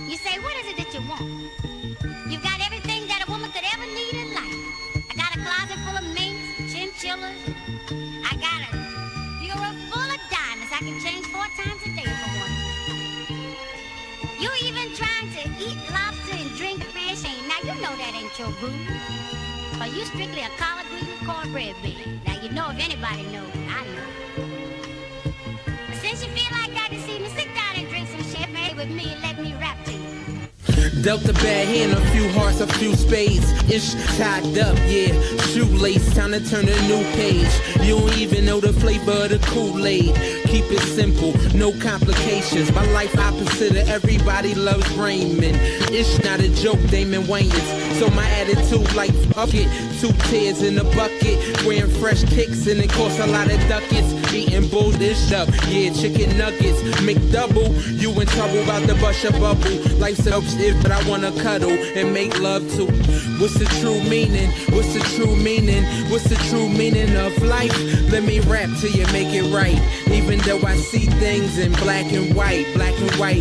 You say, what is it that you want? You've got everything that a woman could ever need in life. I got a closet full of minks, chinchillas. I got a bureau full of diamonds I can change 4 times a day if I want to. You even trying to eat lobster and drink champagne. Now you know that ain't your groove. Or you strictly a collard green cornbread man. Now you know if anybody knows, I know. But since you feel like that this evening, sit down and drink some champagne with me and let me rap to you. Dealt a bad hand, a few hearts, a few spades. Ish tied up, yeah. Shoelace, time to turn a new page. You don't even know the flavor of the Kool-Aid. Keep it simple, no complications. My life opposite of everybody loves Raymond. Ish not a joke, Damon Wayans. So my attitude like fuck it. 2 tears in a bucket, wearing fresh kicks and it costs a lot of ducats. Eating bull dish up, yeah, chicken nuggets. McDouble, you in trouble about to bust your bubble. Life's a shit, but I wanna cuddle and make love to. What's the true meaning? What's the true meaning? What's the true meaning of life? Let me rap till you make it right. Even though I see things in black and white,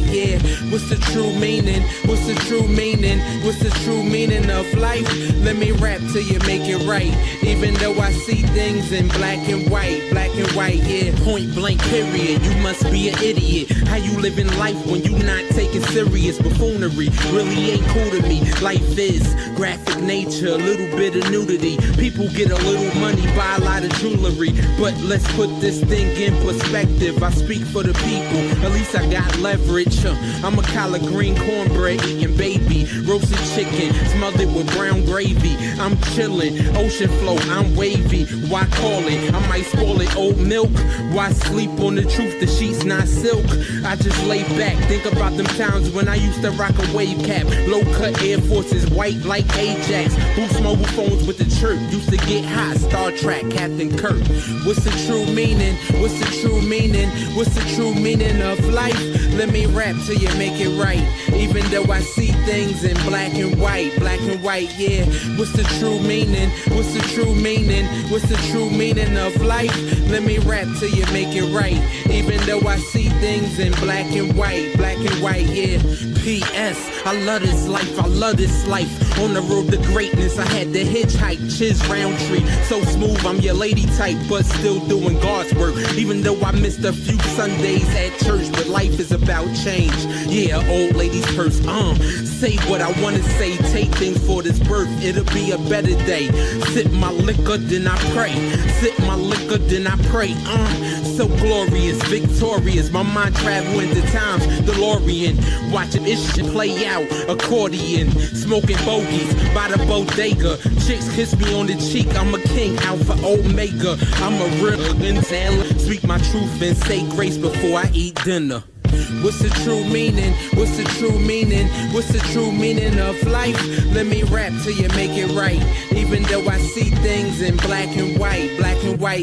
yeah. What's the true meaning? What's the true meaning? What's the true meaning of life? Let me rap till you make it right. Even though I see things in black and white, yeah. Point blank period, you must be an idiot. How you living life when you not taking serious? Buffoonery really ain't cool to me. Life is graphic nature, a little bit of nudity. People get a little money, buy a lot of jewelry. But let's put this thing in perspective. I speak for the people, at least I got leverage. I'm a collard green cornbread eating baby. Roasted chicken, smothered with brown gravy. I'm chillin', ocean flow, I'm wavy. Why call it? I might spoil it, old milk. Why sleep on the truth? The sheets not silk. I just lay back, think about them times when I used to rock a wave cap. Low cut Air Forces, white like Ajax. Boost mobile phones with the chirp. Used to get hot, Star Trek, Captain Kirk. What's the true meaning? What's the true meaning? What's the true meaning of life? Let me rap till you make it right. Even though I see things in black and white, yeah. What's the true meaning? What's the true meaning? What's the true meaning of life? Let me rap till you make it right. Even though I see things in black and white, yeah. P.S. I love this life, I love this life. On the road to greatness, I had to hitchhike, Chiz Roundtree. So smooth, I'm your lady type, but still doing God's work. Even though I missed a few Sundays at church, but life is about change. Yeah, old lady's purse, say what I wanna say, take things for this birth, it'll be a better day. Sip my liquor, then I pray. Sip my liquor, then I pray. So glorious, victorious. My mind traveling to times, DeLorean. Watching this shit play out, accordion. Smoking bogeys by the bodega. Chicks kiss me on the cheek, I'm a king, Alpha Omega. I'm a real inhaler. Speak my truth and say grace before I eat dinner. What's the true meaning? What's the true meaning? What's the true meaning of life? Let me rap till you make it right. Even though I see things in black and white,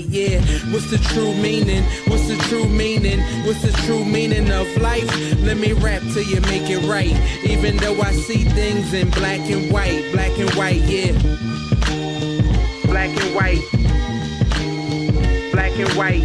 yeah. What's the true meaning? What's the true meaning? What's the true meaning of life? Let me rap till you make it right. Even though I see things in black and white, yeah. Black and white, black and white.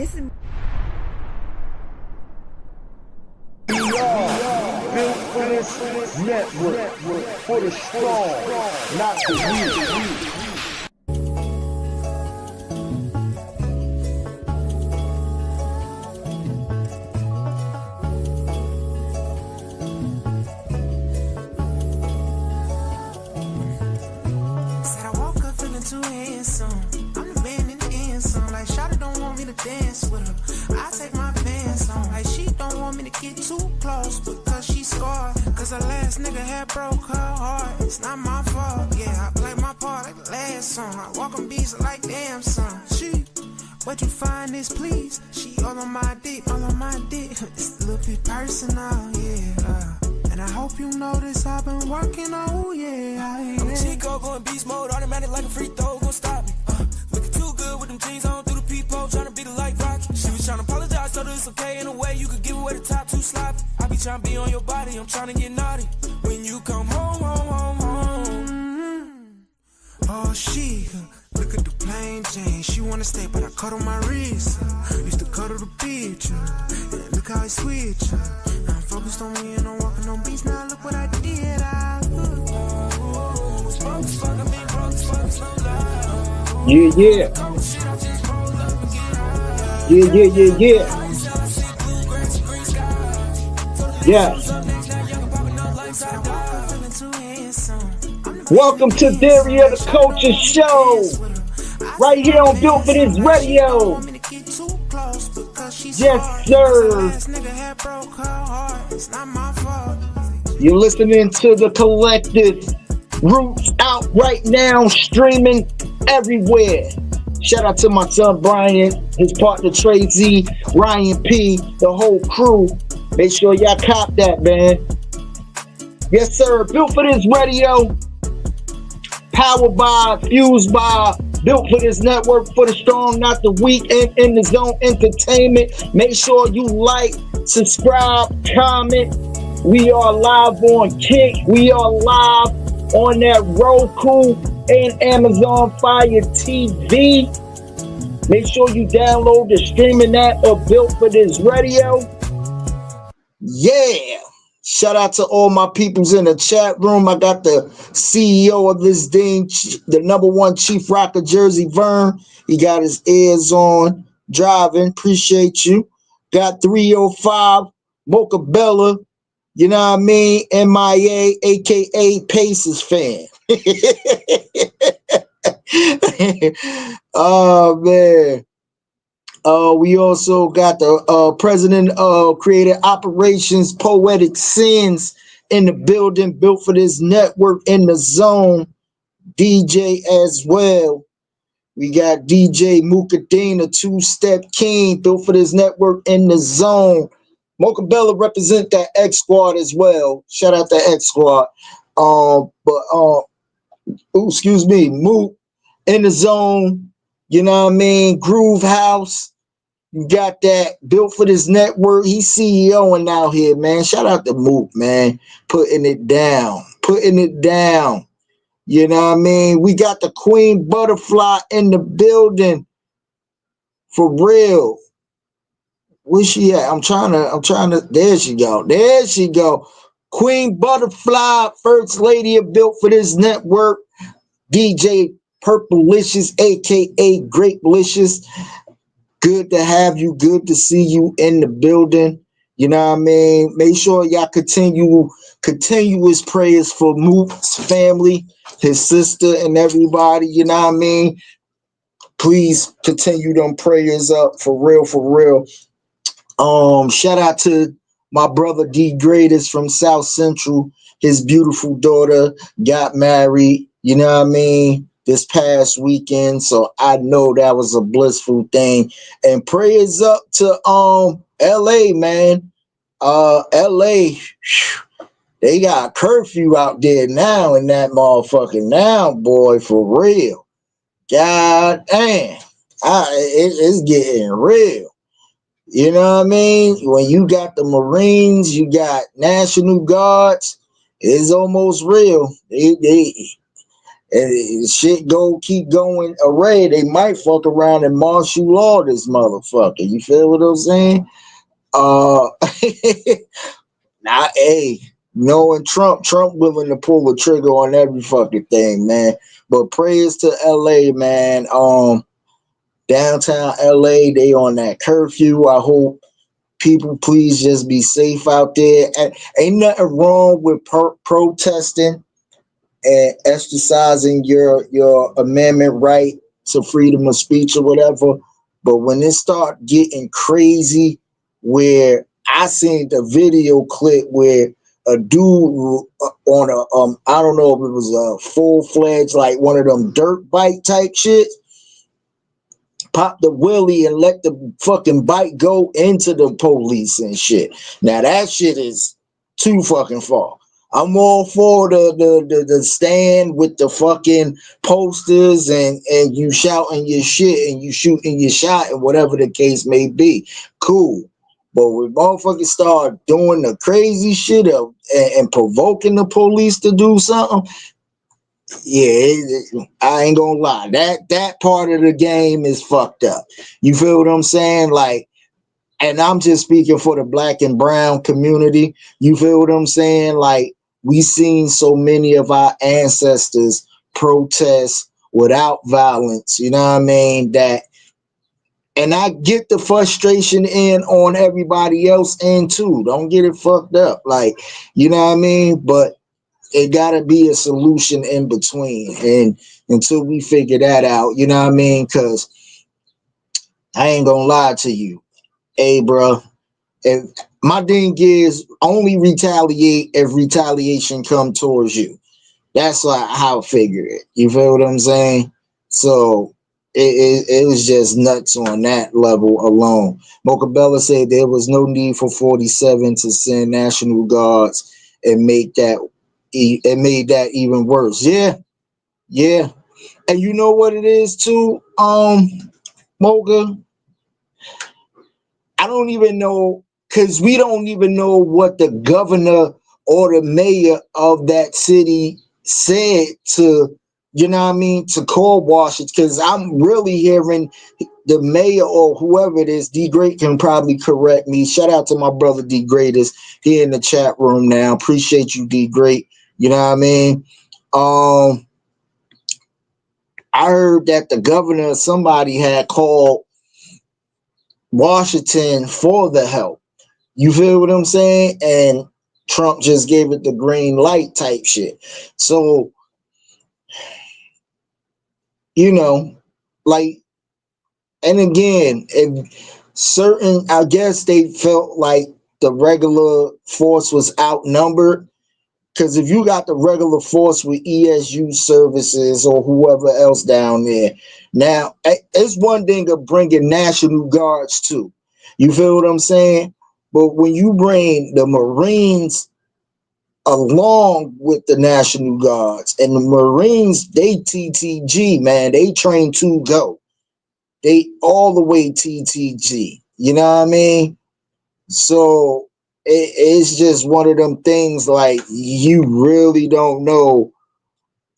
This is Built for this network, for the strong, not the weak. Said I woke up feeling too handsome. I'm the man in the end song. Like Shawty don't want me to dance with her. I take my pants on. Like she don't want me to get too close because she scarred. Cause her last nigga had broke her heart. It's not my fault. Yeah, I play my part like the last song. I walk on beats like damn son. She, where'd you find this, please? She all on my dick, all on my dick. It's a little bit personal, yeah. And I hope you notice I've been working, oh yeah. I'm a Chico going beast mode, automatic like a free throw, gon' stop me. Looking too good with them jeans on through the peephole, trying to be the like Rocky. She was trying to apologize, told her it's okay in a way you could give away the top too sloppy. I be trying to be on your body, I'm trying to get naughty. When you come home, home, home, home. Oh, she, look at the plain Jane. She wanna stay, but I cut on my wrist. Used to cuddle the bitch. And look how I switch. I'm focused on me and I'm walking on beats. Now look what I did. Yeah. Yes. Welcome to Daria the Culture Show. Right here on Built for This Radio. Yes, sir. You're listening to the collective Roots out right now, streaming everywhere. Shout out to my son Brian, his partner Tracy, Ryan P, the whole crew. Make sure y'all cop that, man. Yes, sir. Built for This Radio. Powered by, fused by, Built for This network, for the strong, not the weak, and in the zone entertainment. Make sure you like, subscribe, comment. We are live on Kick. We are live on that Roku and Amazon Fire TV. Make sure you download the streaming app of Built for This Radio. Yeah. Shout out to all my peoples in the chat room. I got the CEO of this thing, the #1 Chief Rocker Jersey, Vern. He got his ears on, driving. Appreciate you. Got 305, Mocha Bella. You know what I mean? MIA, aka Pacers fan. Oh man. We also got the president of Creative Operations, Poetic Sins, in the building. Built for This network, in the zone. DJ as well. We got DJ Mukadina, Two-Step King, Built for This network, in the zone. Mocha Bella represent that X Squad as well. Shout out to X Squad. Excuse me, Mook in the zone. You know what I mean? Groove House. You got that Built for This network. He's CEOing out here, man. Shout out to Mook, man. Putting it down. You know what I mean? We got the Queen Butterfly in the building. For real. Where's she at? I'm trying to, there she go. Queen Butterfly, First Lady of Built for This network. DJ Purplelicious, aka Grapelicious. Good to have you. Good to see you in the building. You know what I mean? Make sure y'all continuous prayers for Mook's family, his sister, and everybody. You know what I mean? Please continue them prayers up for real. Shout out to my brother D Greatest from South Central. His beautiful daughter got married, you know what I mean, this past weekend. So I know that was a blissful thing. And prayers up to LA, man. LA, they got a curfew out there now in that motherfucker now, boy, for real. God damn. It's getting real. You know what I mean? When you got the Marines, you got National Guards, it's almost real. They and shit keep going array, they might fuck around and martial law this motherfucker. You feel what I'm saying? Uh, hey, knowing Trump willing to pull the trigger on every fucking thing, man. But prayers to LA, man. Downtown LA, they on that curfew. I hope people please just be safe out there. And ain't nothing wrong with protesting and exercising your amendment right to freedom of speech or whatever. But when it start getting crazy, where I seen the video clip where a dude on a I don't know if it was a full-fledged like one of them dirt bike type shit, popped the wheelie and let the fucking bike go into the police and shit. Now that shit is too fucking far. I'm all for the stand with the fucking posters and you shouting your shit and you shooting your shot and whatever the case may be. Cool. But when motherfuckers start doing the crazy shit of and provoking the police to do something, yeah, I ain't gonna lie. That part of the game is fucked up. You feel what I'm saying? Like, and I'm just speaking for the black and brown community. You feel what I'm saying? Like, we seen so many of our ancestors protest without violence. You know what I mean? And I get the frustration in on everybody else end too. Don't get it fucked up. Like, you know what I mean? But it gotta be a solution in between. And until we figure that out, you know what I mean? Cause I ain't gonna lie to you. Hey, bro. If my thing is only retaliate if retaliation come towards you. That's how I figure it. You feel what I'm saying? So it was just nuts on that level alone. Mocha Bella said there was no need for 47 to send National Guards and make that it made that even worse. Yeah. And you know what it is too, Mocha? I don't even know, because we don't even know what the governor or the mayor of that city said to, you know what I mean, to call Washington, because I'm really hearing the mayor or whoever it is, D Great can probably correct me. Shout out to my brother D Greatest here in the chat room now. Appreciate you, D Great. You know what I mean? I heard that the governor, somebody had called Washington for the help. You feel what I'm saying? And Trump just gave it the green light type shit. So, you know, like, and again, I guess they felt like the regular force was outnumbered. Because if you got the regular force with ESU services or whoever else down there, now it's one thing of bringing National Guards too. You feel what I'm saying? But when you bring the Marines along with the National Guards, and the Marines, they TTG, man, they train to go. They all the way TTG. You know what I mean? So it's just one of them things, like, you really don't know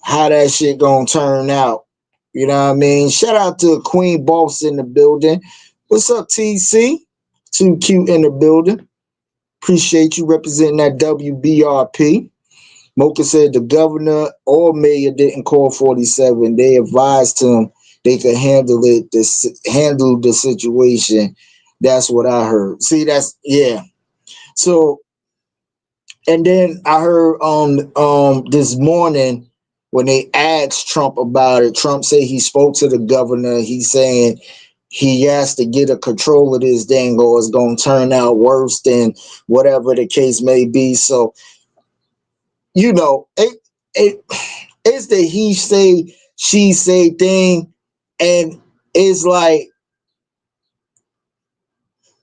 how that shit gonna turn out. You know what I mean? Shout out to Queen Boss in the building. What's up, TC? Too cute in the building. Appreciate you representing that WBRP. Mocha said the governor or mayor didn't call 47. They advised him they could handle the situation. That's what I heard. See, yeah. So, and then I heard this morning when they asked Trump about it, Trump said he spoke to the governor. He's saying he has to get a control of this thing or it's going to turn out worse than whatever the case may be. So, you know, it's the he say, she say thing. And it's like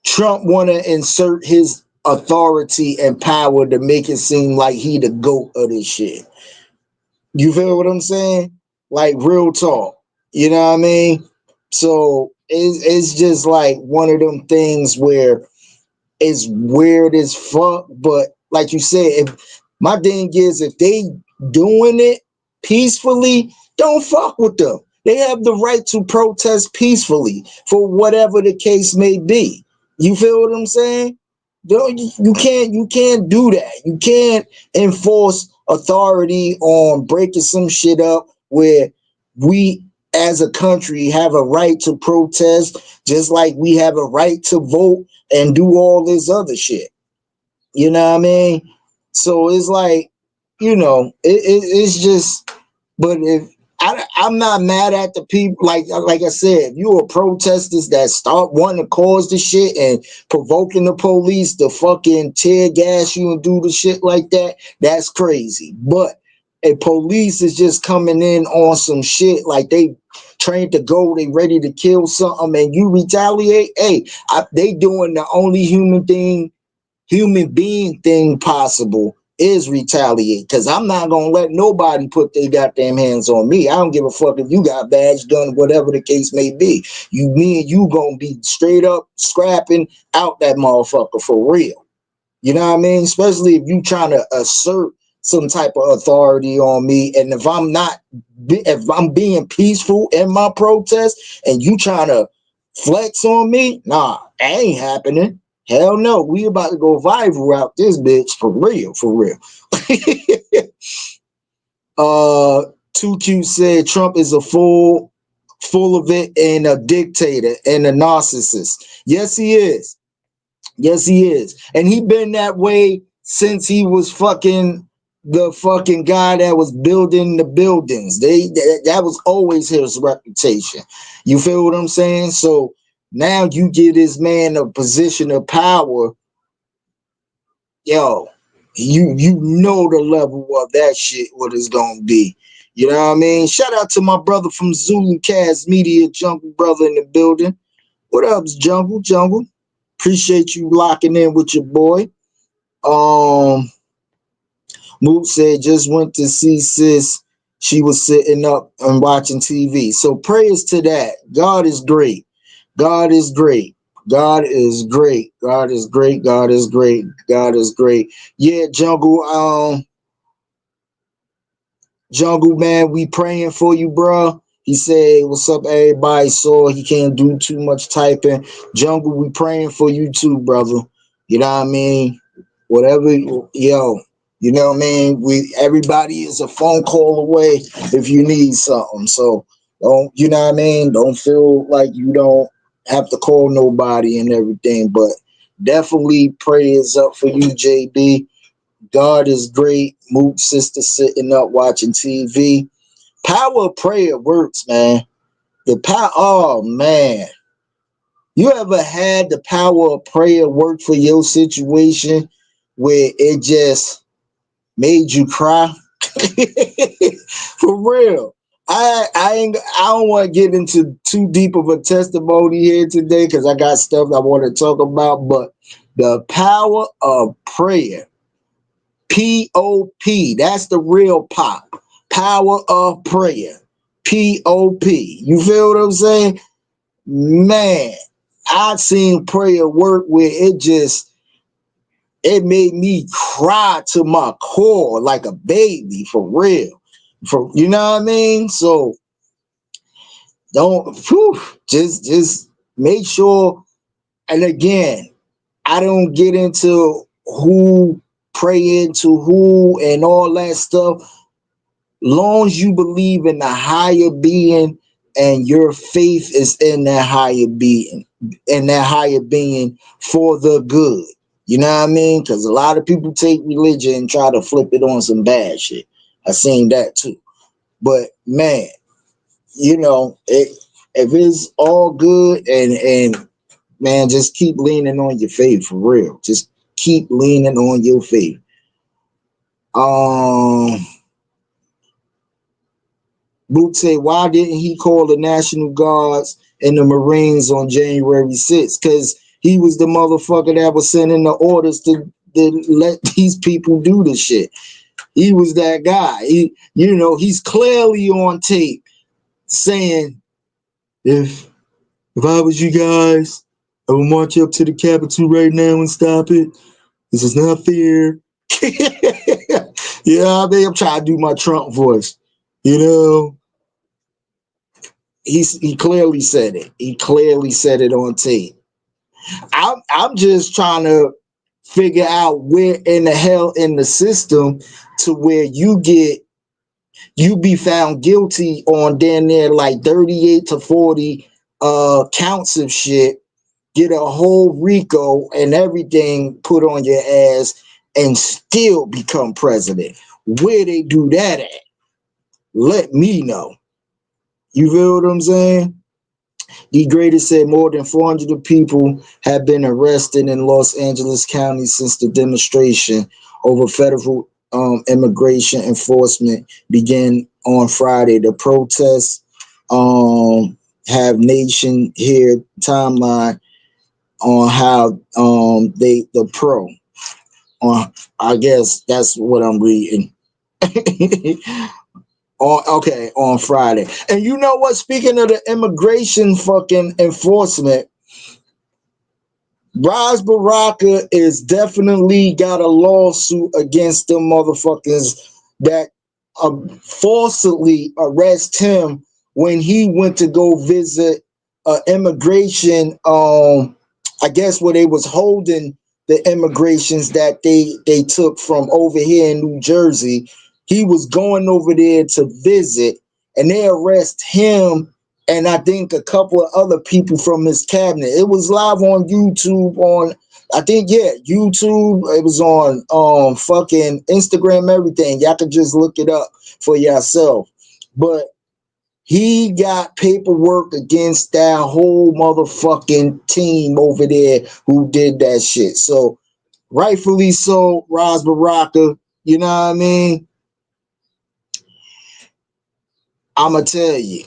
Trump want to insert his authority and power to make it seem like he the GOAT of this shit. You feel what I'm saying? Like, real talk. You know what I mean? So it's just like one of them things where it's weird as fuck. But like you said, my thing is, if they doing it peacefully, don't fuck with them. They have the right to protest peacefully for whatever the case may be. You feel what I'm saying? Don't you can't do that. You can't enforce authority on breaking some shit up where we as a country have a right to protest, just like we have a right to vote and do all this other shit. You know what I mean? So it's like, it's just, but if I'm not mad at the people, like I said, if you are protesters that start wanting to cause the shit and provoking the police to fucking tear gas you and do the shit like that, that's crazy. But if police is just coming in on some shit like they trained to go, they ready to kill something, and you retaliate, hey, they doing the only human being thing possible is retaliate, because I'm not gonna let nobody put their goddamn hands on me. I don't give a fuck if you got badge, gun, whatever the case may be. Me and you gonna be straight up scrapping out that motherfucker for real. You know what I mean? Especially if you trying to assert some type of authority on me, and if I'm being peaceful in my protest and you trying to flex on me, nah, that ain't happening. Hell no, we about to go viral out this bitch for real, for real. 2Q said Trump is a full of it and a dictator and a narcissist. Yes, he is. Yes, he is. And he been that way since he was the fucking guy that was building the buildings. That was always his reputation. You feel what I'm saying? So now you give this man a position of power, yo, you know the level of that shit, what it's gonna be. You know what I mean? Shout out to my brother from Zulu Cast Media, Jungle brother in the building. What up, Jungle? Appreciate you locking in with your boy. Moot said just went to see sis. She was sitting up and watching TV. So prayers to that. God is great. God is great. God is great. God is great. God is great. God is great. Yeah, Jungle man, we praying for you, bro. He said, what's up, everybody? So he can't do too much typing. Jungle, we praying for you too, brother. You know what I mean? Whatever, yo, you know what I mean? Everybody is a phone call away if you need something. So don't, you know what I mean? Don't feel like you don't have to call nobody and everything, but definitely prayers up for you, JB. God is great. Moot sister sitting up watching TV. Power of prayer works, man. Oh man. You ever had the power of prayer work for your situation where it just made you cry? For real. I don't want to get into too deep of a testimony here today because I got stuff I want to talk about, but the power of prayer, P-O-P, that's the real pop. Power of prayer, P-O-P. You feel what I'm saying? Man, I've seen prayer work where it made me cry to my core like a baby, for real. You know what I mean? So just make sure. And again, I don't get into who praying to who and all that stuff. Long as you believe in the higher being and your faith is in that higher being for the good. You know what I mean? Because a lot of people take religion and try to flip it on some bad shit. I seen that too. But man, if it's all good and man, just keep leaning on your faith for real. Just keep leaning on your faith. Boot say, why didn't he call the National Guards and the Marines on January 6th? Because he was the motherfucker that was sending the orders to let these people do the shit. He was that guy. He's clearly on tape saying, if I was you guys, I would march up to the Capitol right now and stop it. This is not fair. Yeah, I'm trying to do my Trump voice. You know, he clearly said it. He clearly said it on tape. I'm just trying to figure out where in the hell in the system to where you be found guilty on damn near like 38 to 40 counts of shit, get a whole RICO and everything put on your ass and still become president. Where they do that at? Let me know. You feel what I'm saying? D. Grady said more than 400 people have been arrested in Los Angeles County since the demonstration over federal immigration enforcement began on Friday. The protests have nation here timeline on how the pro on I guess that's what I'm reading. On Friday. And you know what? Speaking of the immigration fucking enforcement, Ras Baraka is definitely got a lawsuit against them motherfuckers that falsely arrest him when he went to go visit immigration. I guess where they was holding the immigrations that they took from over here in New Jersey. He was going over there to visit, and they arrest him and I think a couple of other people from his cabinet. It was live on YouTube YouTube. It was on fucking Instagram, everything. Y'all could just look it up for yourself. But he got paperwork against that whole motherfucking team over there who did that shit. So rightfully so, Ras Baraka, you know what I mean? I'ma tell you.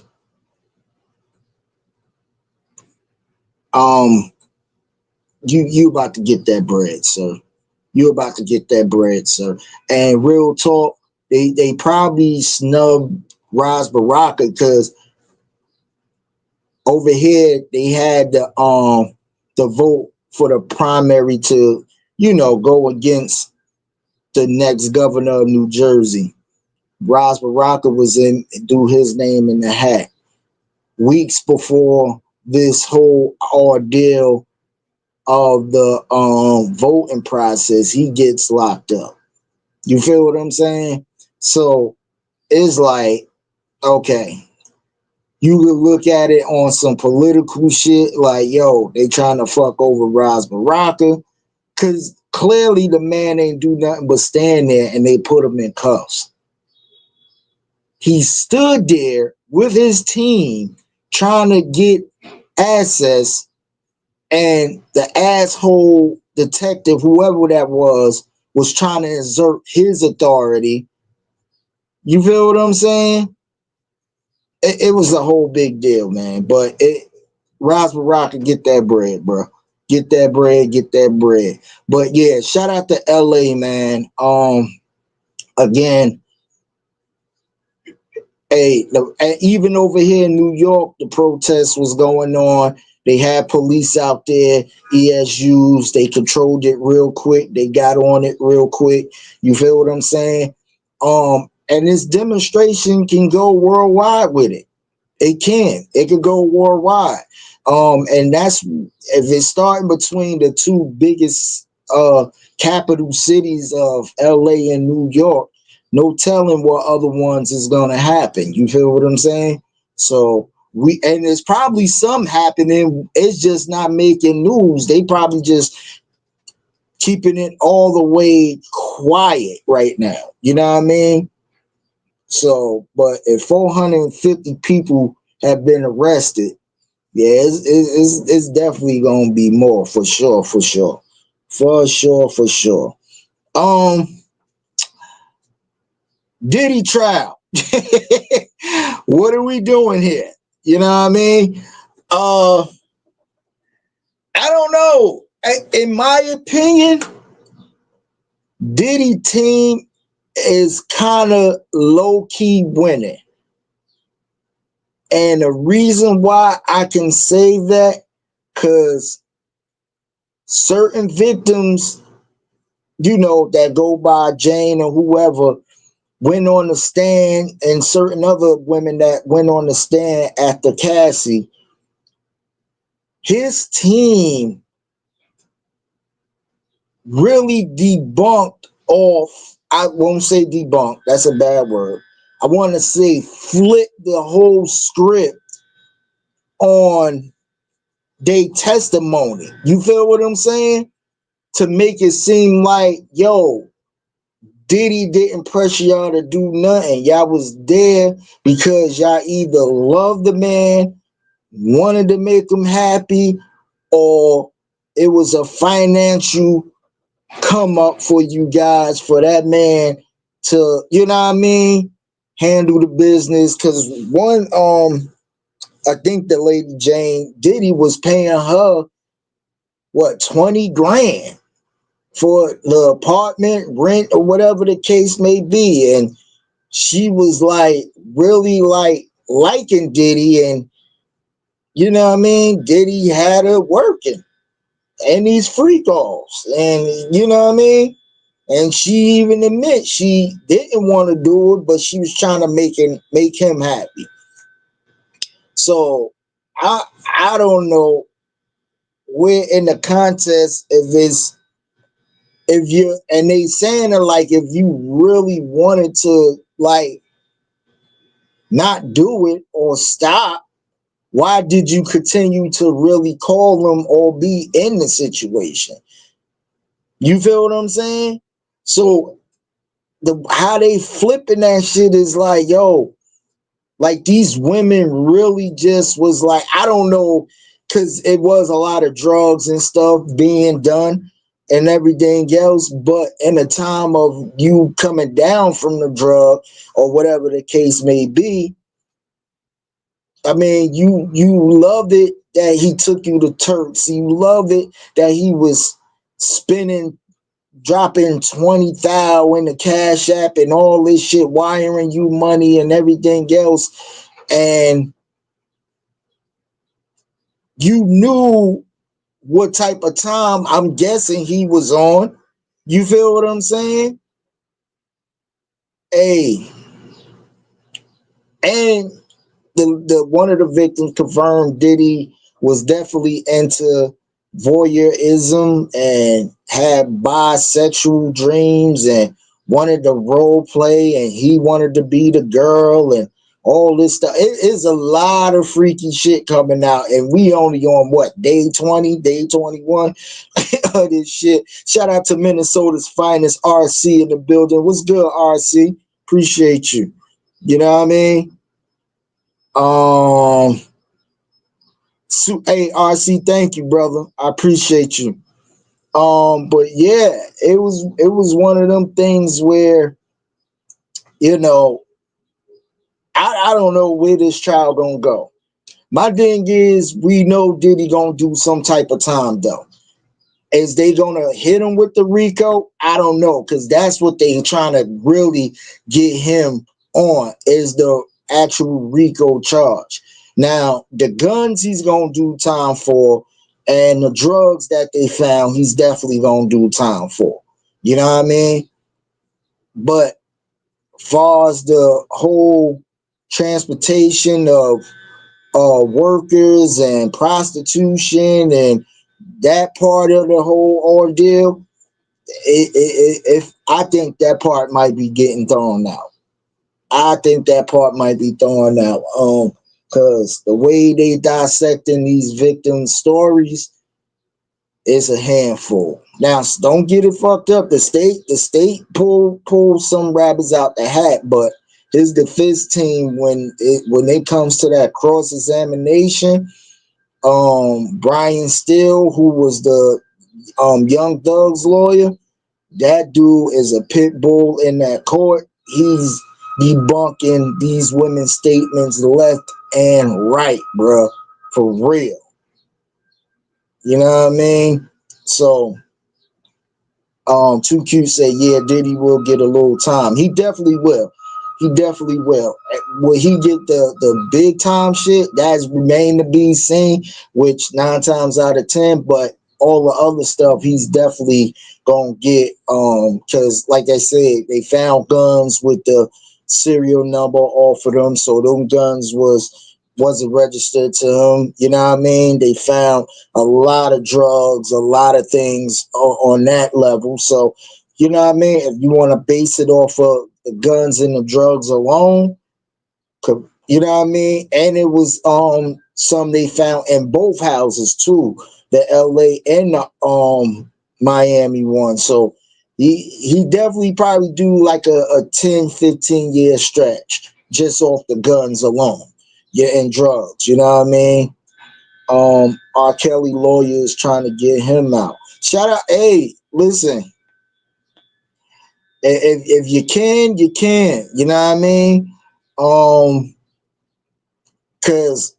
You about to get that bread, sir. You about to get that bread, sir. And real talk, they probably snubbed Ras Baraka because over here they had the vote for the primary to, go against the next governor of New Jersey. Ras Baraka was do his name in the hat. Weeks before this whole ordeal of the voting process, he gets locked up. You feel what I'm saying? So it's like, okay, you could look at it on some political shit, like, yo, they trying to fuck over Ras Baraka, because clearly the man ain't do nothing but stand there and they put him in cuffs. He stood there with his team trying to get access, and the asshole detective, whoever that was trying to exert his authority. You feel what I'm saying? It was a whole big deal, man. But Ras Baraka, get that bread, bro. Get that bread, get that bread. But yeah, shout out to LA, man. Again, even over here in New York, the protest was going on. They had police out there, ESUs. They controlled it real quick. They got on it real quick. You feel what I'm saying? And this demonstration can go worldwide with it. It can. It could go worldwide. And that's if it's starting between the two biggest capital cities of LA and New York. No telling what other ones is gonna happen. You feel what I'm saying? So and there's probably some happening. It's just not making news. They probably just keeping it all the way quiet right now. You know what I mean? So, but if 450 people have been arrested, yeah, it's definitely gonna be more for sure. Diddy trial. What are we doing here? You know what I mean? I don't know. In my opinion, Diddy team is kind of low-key winning. And the reason why I can say that, because certain victims, that go by Jane or whoever, went on the stand, and certain other women that went on the stand after Cassie, his team really debunked off. I won't say debunked, that's a bad word. I want to say flip the whole script on their testimony. You feel what I'm saying? To make it seem like, yo, Diddy didn't pressure y'all to do nothing. Y'all was there because y'all either loved the man, wanted to make him happy, or it was a financial come up for you guys for that man to, you know what I mean, handle the business. Because one, I think the lady Jane Diddy was paying her what, 20 grand for the apartment rent or whatever the case may be, and she was like really like liking Diddy, and you know what I mean, Diddy had her working and these freak offs, and you know what I mean, and she even admit she didn't want to do it, but she was trying to make him happy. So I don't know where in the contest if you, and they saying it like if you really wanted to like not do it or stop, why did you continue to really call them or be in the situation? You feel what I'm saying? So how they flipping that shit is like, yo, like these women really just was like, I don't know, because it was a lot of drugs and stuff being done and everything else, but in a time of you coming down from the drug or whatever the case may be, I mean, you loved it that he took you to Turks. You loved it that he was spending, dropping 20,000 in the Cash App and all this shit, wiring you money and everything else. And you knew what type of time I'm guessing he was on. You feel what I'm saying? Hey, and the one of the victims confirmed Diddy was definitely into voyeurism and had bisexual dreams and wanted to role play, and he wanted to be the girl and all this stuff. It is a lot of freaky shit coming out, and we only on what, day 20, day 21 of this shit. Shout out to Minnesota's finest, RC, in the building. What's good, RC? Appreciate you. You know what I mean? Hey, RC, thank you, brother. I appreciate you. But yeah, it was one of them things where, you know, I don't know where this trial gonna go. My thing is, we know Diddy gonna do some type of time though. Is they gonna hit him with the RICO? I don't know, because that's what they trying to really get him on, is the actual RICO charge. Now, the guns he's gonna do time for, and the drugs that they found, he's definitely gonna do time for. You know what I mean? But far as the whole transportation of workers and prostitution and that part of the whole ordeal, if I think that part might be getting thrown out. I think that part might be thrown out. Because the way they dissecting these victims' stories is a handful. Now, don't get it fucked up. The state pulled some rabbits out the hat, but his defense team, when it comes to that cross examination, Brian Steele, who was the Young Thug's lawyer, that dude is a pit bull in that court. He's debunking these women's statements left and right, bro, for real. You know what I mean? So, 2Q said, yeah, Diddy will get a little time. He definitely will. He definitely will. Will he get the big time shit? That's remain to be seen, which 9 times out of 10. But all the other stuff he's definitely gonna get, because like I said, they found guns with the serial number off of them, so them guns wasn't registered to him. You know what I mean? They found a lot of drugs, a lot of things on that level. So you know what I mean? If you want to base it off of the guns and the drugs alone, you know what I mean? And it was some they found in both houses too, the LA and the Miami one. So he definitely probably do like a 10-15 year stretch just off the guns alone. Yeah, and drugs, you know what I mean? R. Kelly lawyer is trying to get him out. Shout out, hey, listen, if you can, you can. You know what I mean? Because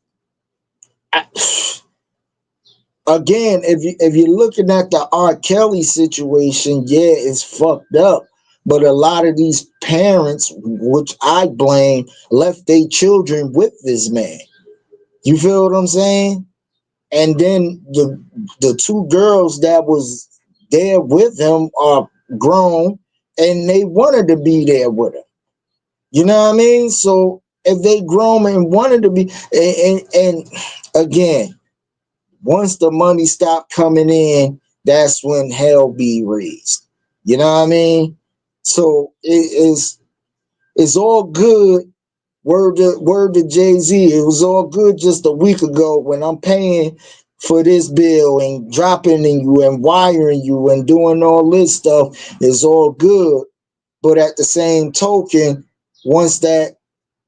again, if you're looking at the R. Kelly situation, yeah, it's fucked up. But a lot of these parents, which I blame, left their children with this man. You feel what I'm saying? And then the two girls that was there with him are grown, and they wanted to be there with him. You know what I mean? So if they grown and wanted to be, and again, once the money stopped coming in, that's when hell be raised. You know what I mean? So it's all good. Word to Jay-Z. It was all good just a week ago when I'm paying for this bill and dropping in you and wiring you and doing all this stuff. It's all good. But at the same token, once that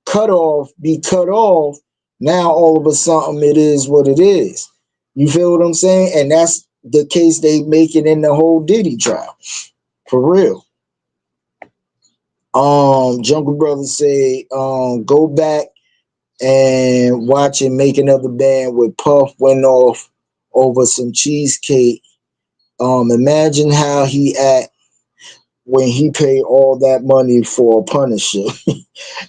cutoff be cut off, now all of a sudden it is what it is. You feel what I'm saying? And that's the case they making in the whole Diddy trial. For real. Jungle Brother say, go back and watch him make another band with Puff went off over some cheesecake. Imagine how he act when he paid all that money for a Punisher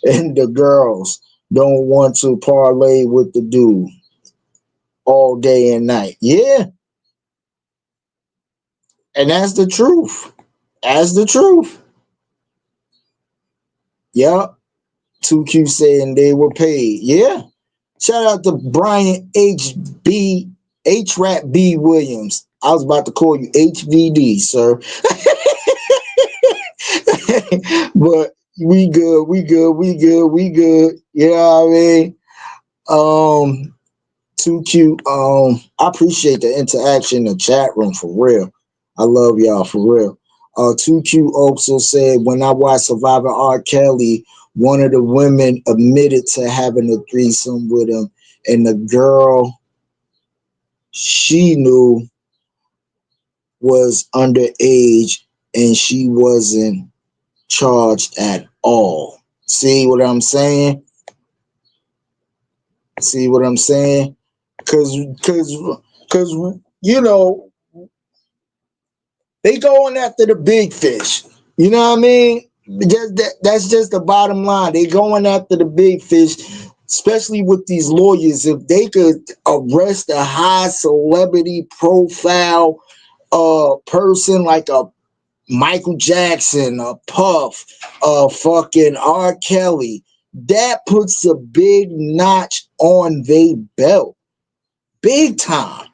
and the girls don't want to parlay with the dude all day and night. Yeah. And that's the truth. That's the truth. Yep. 2Q saying they were paid. Yeah. Shout out to Brian H. Rat B. Williams. I was about to call you HVD, sir. But we good. You know what I mean? 2Q. I appreciate the interaction in the chat room for real. I love y'all for real. 2Q also said, when I watched Survivor R. Kelly, one of the women admitted to having a threesome with him, and the girl she knew was underage and she wasn't charged at all. See what I'm saying? See what I'm saying? Cause you know, they going after the big fish. You know what I mean? That's just the bottom line. They going after the big fish, especially with these lawyers. If they could arrest a high celebrity profile person like a Michael Jackson, a Puff, fucking R. Kelly, that puts a big notch on their belt. Big time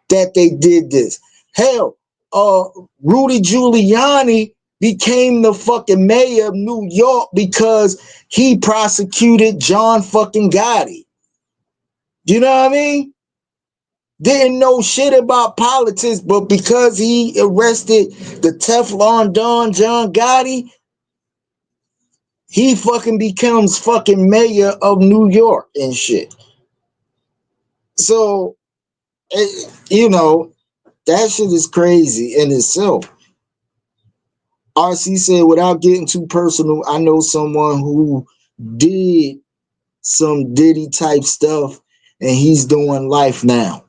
that they did this. Hell, Rudy Giuliani became the fucking mayor of New York because he prosecuted John fucking Gotti. You know what I mean? Didn't know shit about politics, but because he arrested the Teflon Don John Gotti, he fucking becomes fucking mayor of New York and shit. So, you know, that shit is crazy in itself. RC said, without getting too personal, I know someone who did some Diddy type stuff and he's doing life now.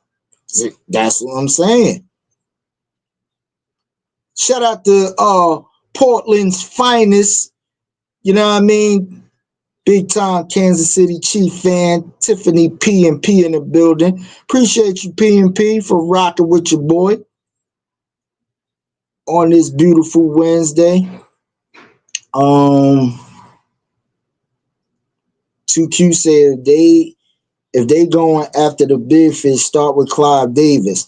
That's what I'm saying. Shout out to Portland's finest, you know what I mean? Big time Kansas City Chief fan, Tiffany P and P in the building. Appreciate you, P and P, for rocking with your boy on this beautiful Wednesday. 2Q said if they going after the big fish, start with Clive Davis.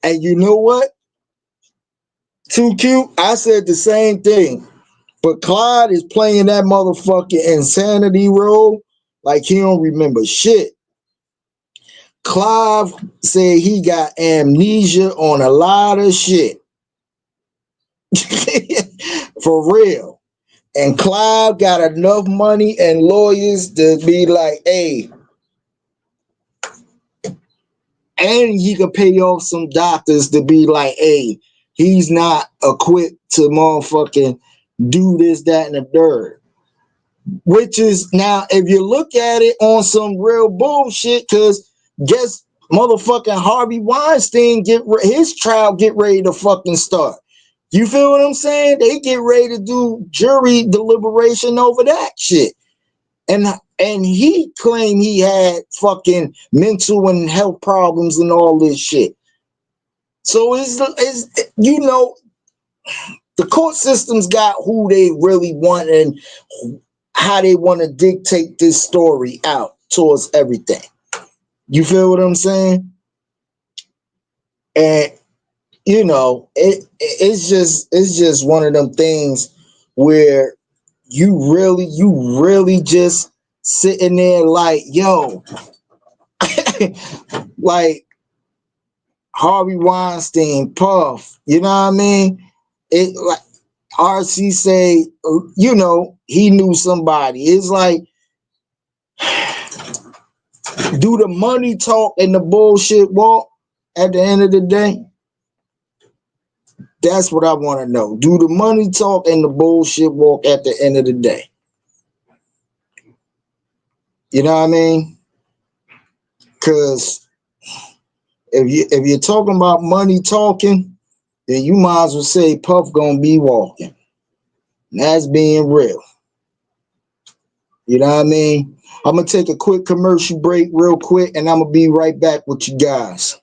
And you know what? 2Q, I said the same thing. But Clyde is playing that motherfucking insanity role like he don't remember shit. Clive said he got amnesia on a lot of shit. For real. And Clive got enough money and lawyers to be like, hey, and he could pay off some doctors to be like, hey, he's not equipped to motherfucking do this, that, and the third. Which is now, if you look at it on some real bullshit, because guess motherfucking Harvey Weinstein his trial get ready to fucking start. You feel what I'm saying? They get ready to do jury deliberation over that shit. And he claimed he had fucking mental and health problems and all this shit. So it's you know, the court system's got who they really want and how they want to dictate this story out towards everything. You feel what I'm saying? And you know, it's just one of them things where you really just sitting there like, yo, like Harvey Weinstein, Puff, you know what I mean? It like RC say, you know, he knew somebody. It's like, do the money talk and the bullshit walk at the end of the day? That's what I want to know. Do the money talk and the bullshit walk at the end of the day? You know what I mean? Because if you're talking about money talking, then you might as well say Puff gonna be walking. And that's being real. You know what I mean? I'm gonna take a quick commercial break real quick, and I'm gonna be right back with you guys.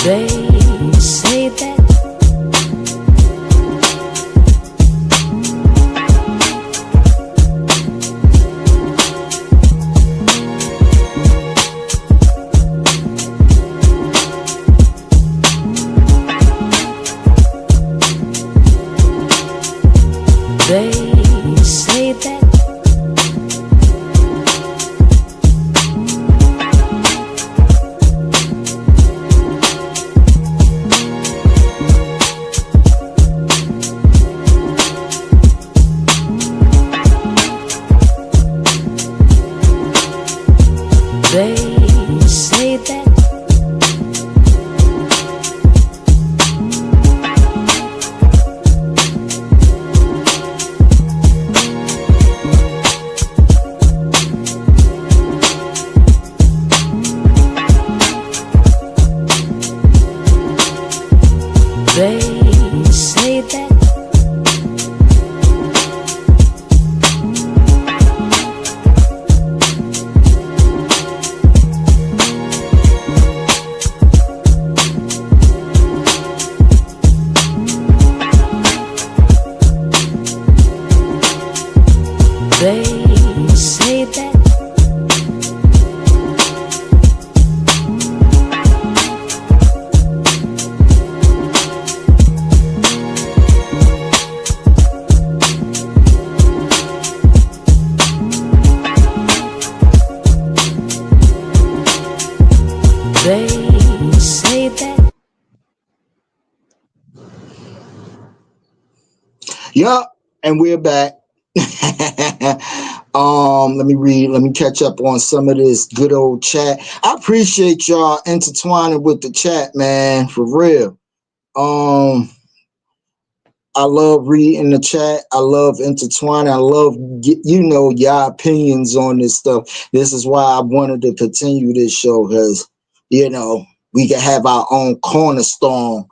They say that Yup, and we're back. Let me catch up on some of this good old chat. I appreciate y'all intertwining with the chat, man, for real. I love reading the chat. I love intertwining. I love, your opinions on this stuff. This is why I wanted to continue this show, because, we can have our own cornerstone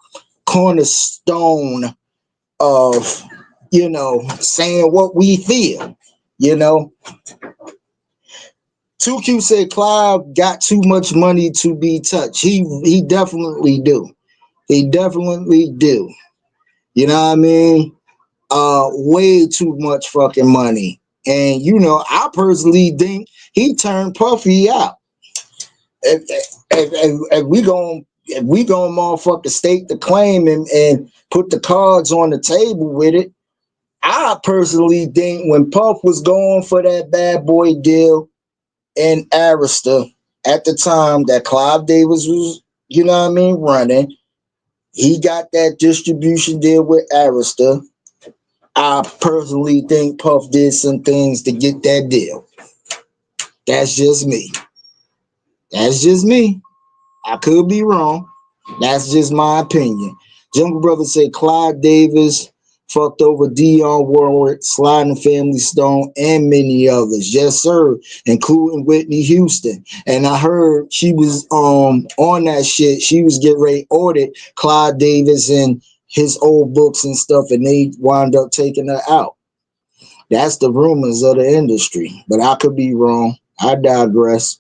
of, saying what we feel, 2Q said Clive got too much money to be touched. He definitely do. He definitely do. You know what I mean? Way too much fucking money. And I personally think he turned Puffy out. If we gon' motherfucker stake the claim and put the cards on the table with it, I personally think when Puff was going for that Bad Boy deal in Arista at the time that Clive Davis was, running, he got that distribution deal with Arista. I personally think Puff did some things to get that deal. That's just me. I could be wrong. That's just my opinion. Jungle Brother said Clive Davis fucked over Dionne Warwick, Sly and the Family Stone, and many others. Yes, sir, including Whitney Houston. And I heard she was on that shit. She was getting ready to audit Clive Davis and his old books and stuff, and they wound up taking her out. That's the rumors of the industry, but I could be wrong. I digress.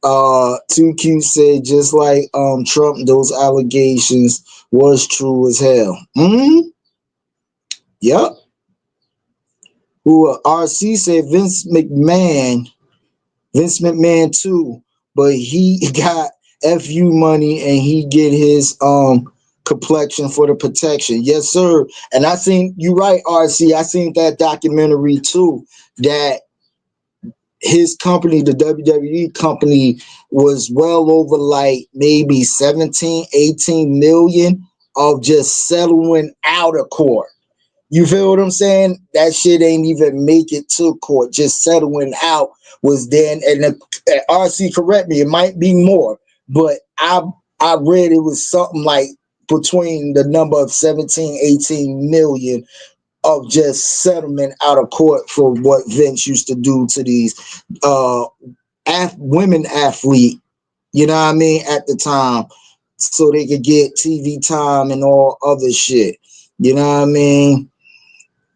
2Q said just like Trump, those allegations was true as hell. Yep. Who RC said Vince McMahon too, but he got FU money and he get his complexion for the protection. Yes, sir. And I seen you right, RC. I seen that documentary too, that his company, the WWE company, was well over like maybe 17, 18 million of just settling out of court. You feel what I'm saying? That shit ain't even make it to court. Just settling out was then. And RC, correct me, it might be more, but I read it was something like between the number of 17, 18 million of just settlement out of court for what Vince used to do to these women athlete, you know what I mean, at the time, so they could get TV time and all other shit. You know what I mean?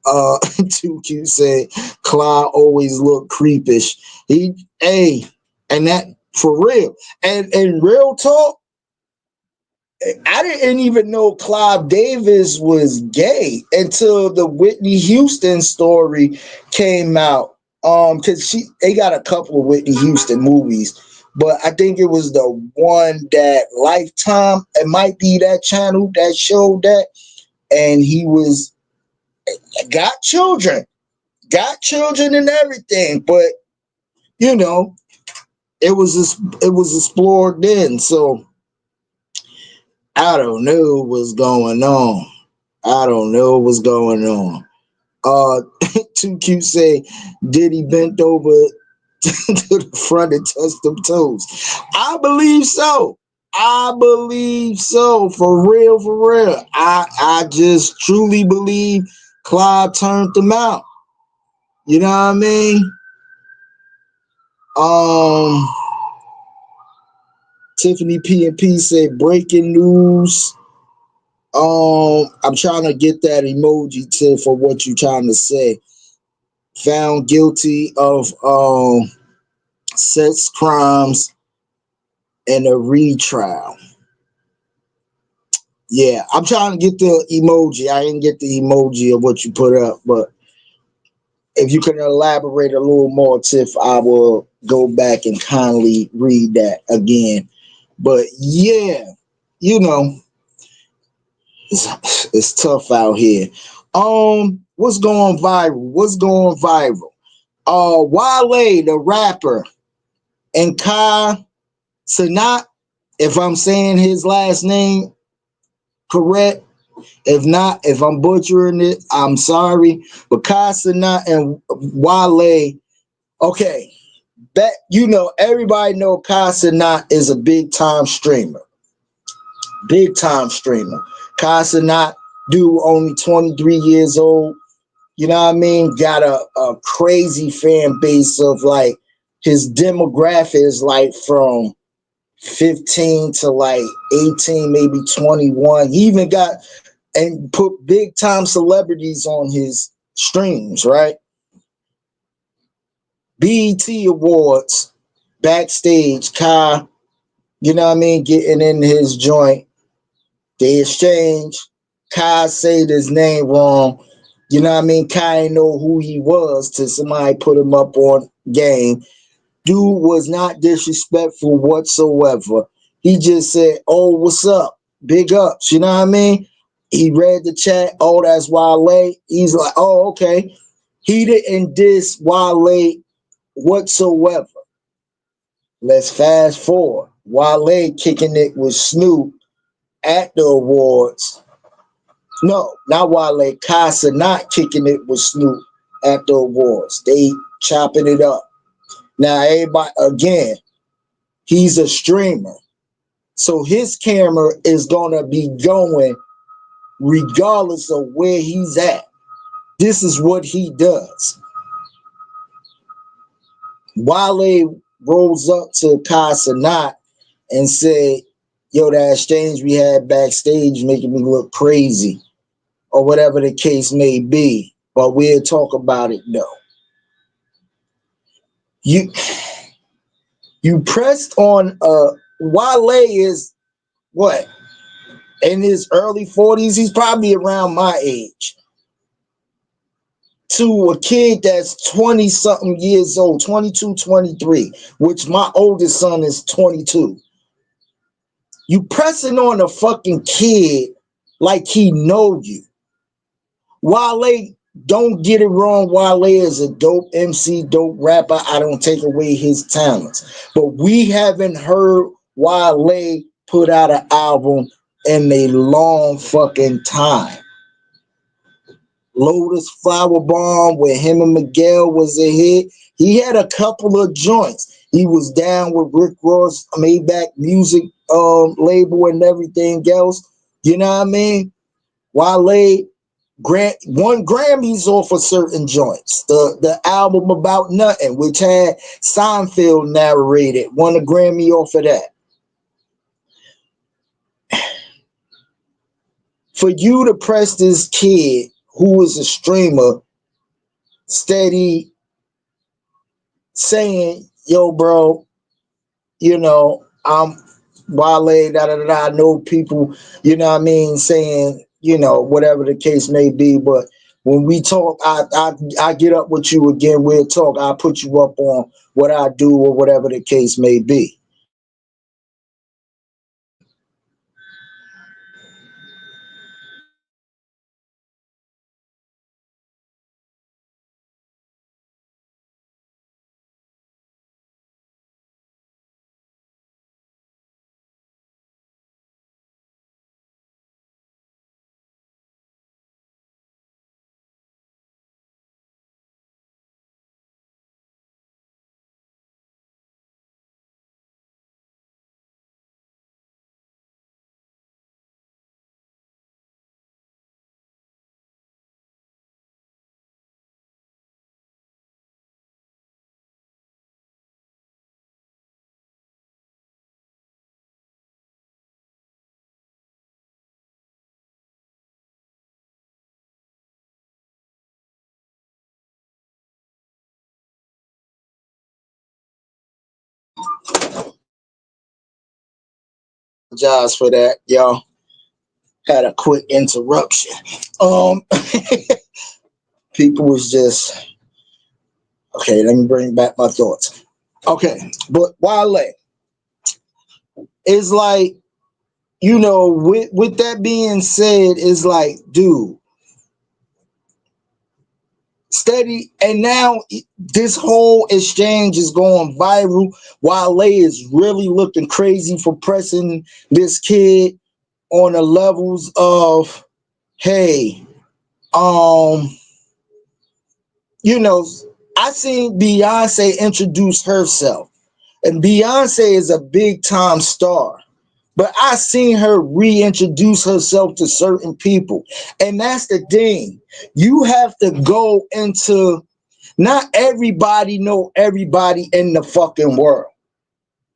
2Q said Clyde always looked creepish. And that for real. And real talk, I didn't even know Clive Davis was gay until the Whitney Houston story came out. Because they got a couple of Whitney Houston movies, but I think it was the one that Lifetime, it might be that channel that showed that, and he got children and everything, but it was explored then, so I don't know what's going on. 2Q say Diddy bent over to the front and touched them toes. I believe so. For real. I just truly believe Clive turned them out. You know what I mean? Tiffany P&P said breaking news. I'm trying to get that emoji for what you're trying to say. Found guilty of sex crimes in a retrial. Yeah, I'm trying to get the emoji. I didn't get the emoji of what you put up, but if you can elaborate a little more, Tiff, I will go back and kindly read that again. But yeah, it's tough out here. What's going viral? Wale, the rapper, and Kai Cenat, if I'm saying his last name correct. If not, if I'm butchering it, I'm sorry. But Kai Cenat and Wale, okay, that everybody know Kai Cenat is a big time streamer. big time streamer. Casanat, dude, only 23 years old. You know what I mean? Got a crazy fan base of like his demographic is like from 15 to like 18, maybe 21. He even got and put big time celebrities on his streams, right? BET Awards, backstage, Kai, you know what I mean, getting in his joint. They exchange. Kai said his name wrong. You know what I mean? Kai didn't know who he was till somebody put him up on game. Dude was not disrespectful whatsoever. He just said, oh, what's up? Big ups. You know what I mean? He read the chat. Oh, that's Wale. He's like, oh, okay. He didn't diss Wale whatsoever. Let's fast forward. Wale kicking it with Snoop at the awards. No, not Wale. Casa not kicking it with Snoop at the awards. They chopping it up. Now, everybody, again, he's a streamer. So his camera is going to be going regardless of where he's at. This is what he does. Wale rolls up to Casanat and said, yo, that exchange we had backstage making me look crazy, or whatever the case may be. But we'll talk about it though. You pressed on Wale is what? In his early 40s, he's probably around my age. To a kid that's 20 something years old, 22, 23, which my oldest son is 22. You pressing on a fucking kid like he know you. Wale, don't get it wrong. Wale is a dope MC, dope rapper. I don't take away his talents. But we haven't heard Wale put out an album in a long fucking time. Lotus Flower Bomb with him and Miguel was a hit. He had a couple of joints. He was down with Rick Ross, Maybach Music label and everything else. You know what I mean? Wale won Grammys off of certain joints. The album About Nothing, which had Seinfeld narrated, won a Grammy off of that. For you to press this kid who is a streamer steady saying, yo, bro, you know, I'm Wale, I know people, you know what I mean, saying, you know, whatever the case may be. But when we talk, I get up with you again, we'll talk. I'll put you up on what I do or whatever the case may be. Apologize for that, y'all. Had a quick interruption. People was just okay. Let me bring back my thoughts. Okay, but Wale is like, you know, with that being said, is like, dude, steady. And now this whole exchange is going viral. Wale is really looking crazy for pressing this kid on the levels of, hey, you know, I seen Beyonce introduce herself, and Beyonce is a big time star. But I seen her reintroduce herself to certain people. And that's the thing. You have to go into, not everybody know everybody in the fucking world.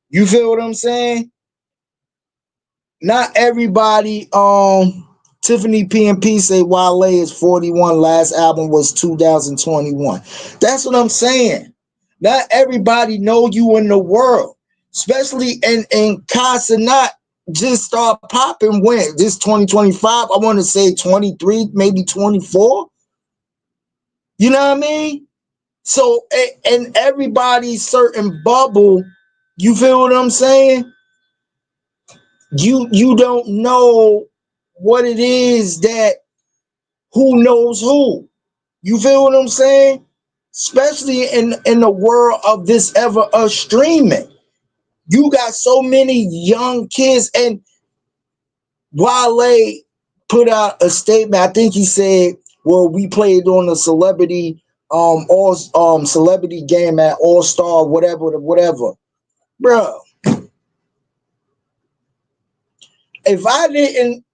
You feel what I'm saying? Not everybody, Tiffany PMP say Wale is 41, last album was 2021. That's what I'm saying. Not everybody know you in the world. Especially in Casanat just start popping when? This 2025, I want to say 23, maybe 24. You know what I mean? So, and everybody's certain bubble, you feel what I'm saying? You don't know what it is that who knows who. You feel what I'm saying? Especially in the world of this ever of streaming. You got so many young kids, and Wale put out a statement. I think he said, well, we played on the celebrity all celebrity game at All-Star, whatever. Bro, if I didn't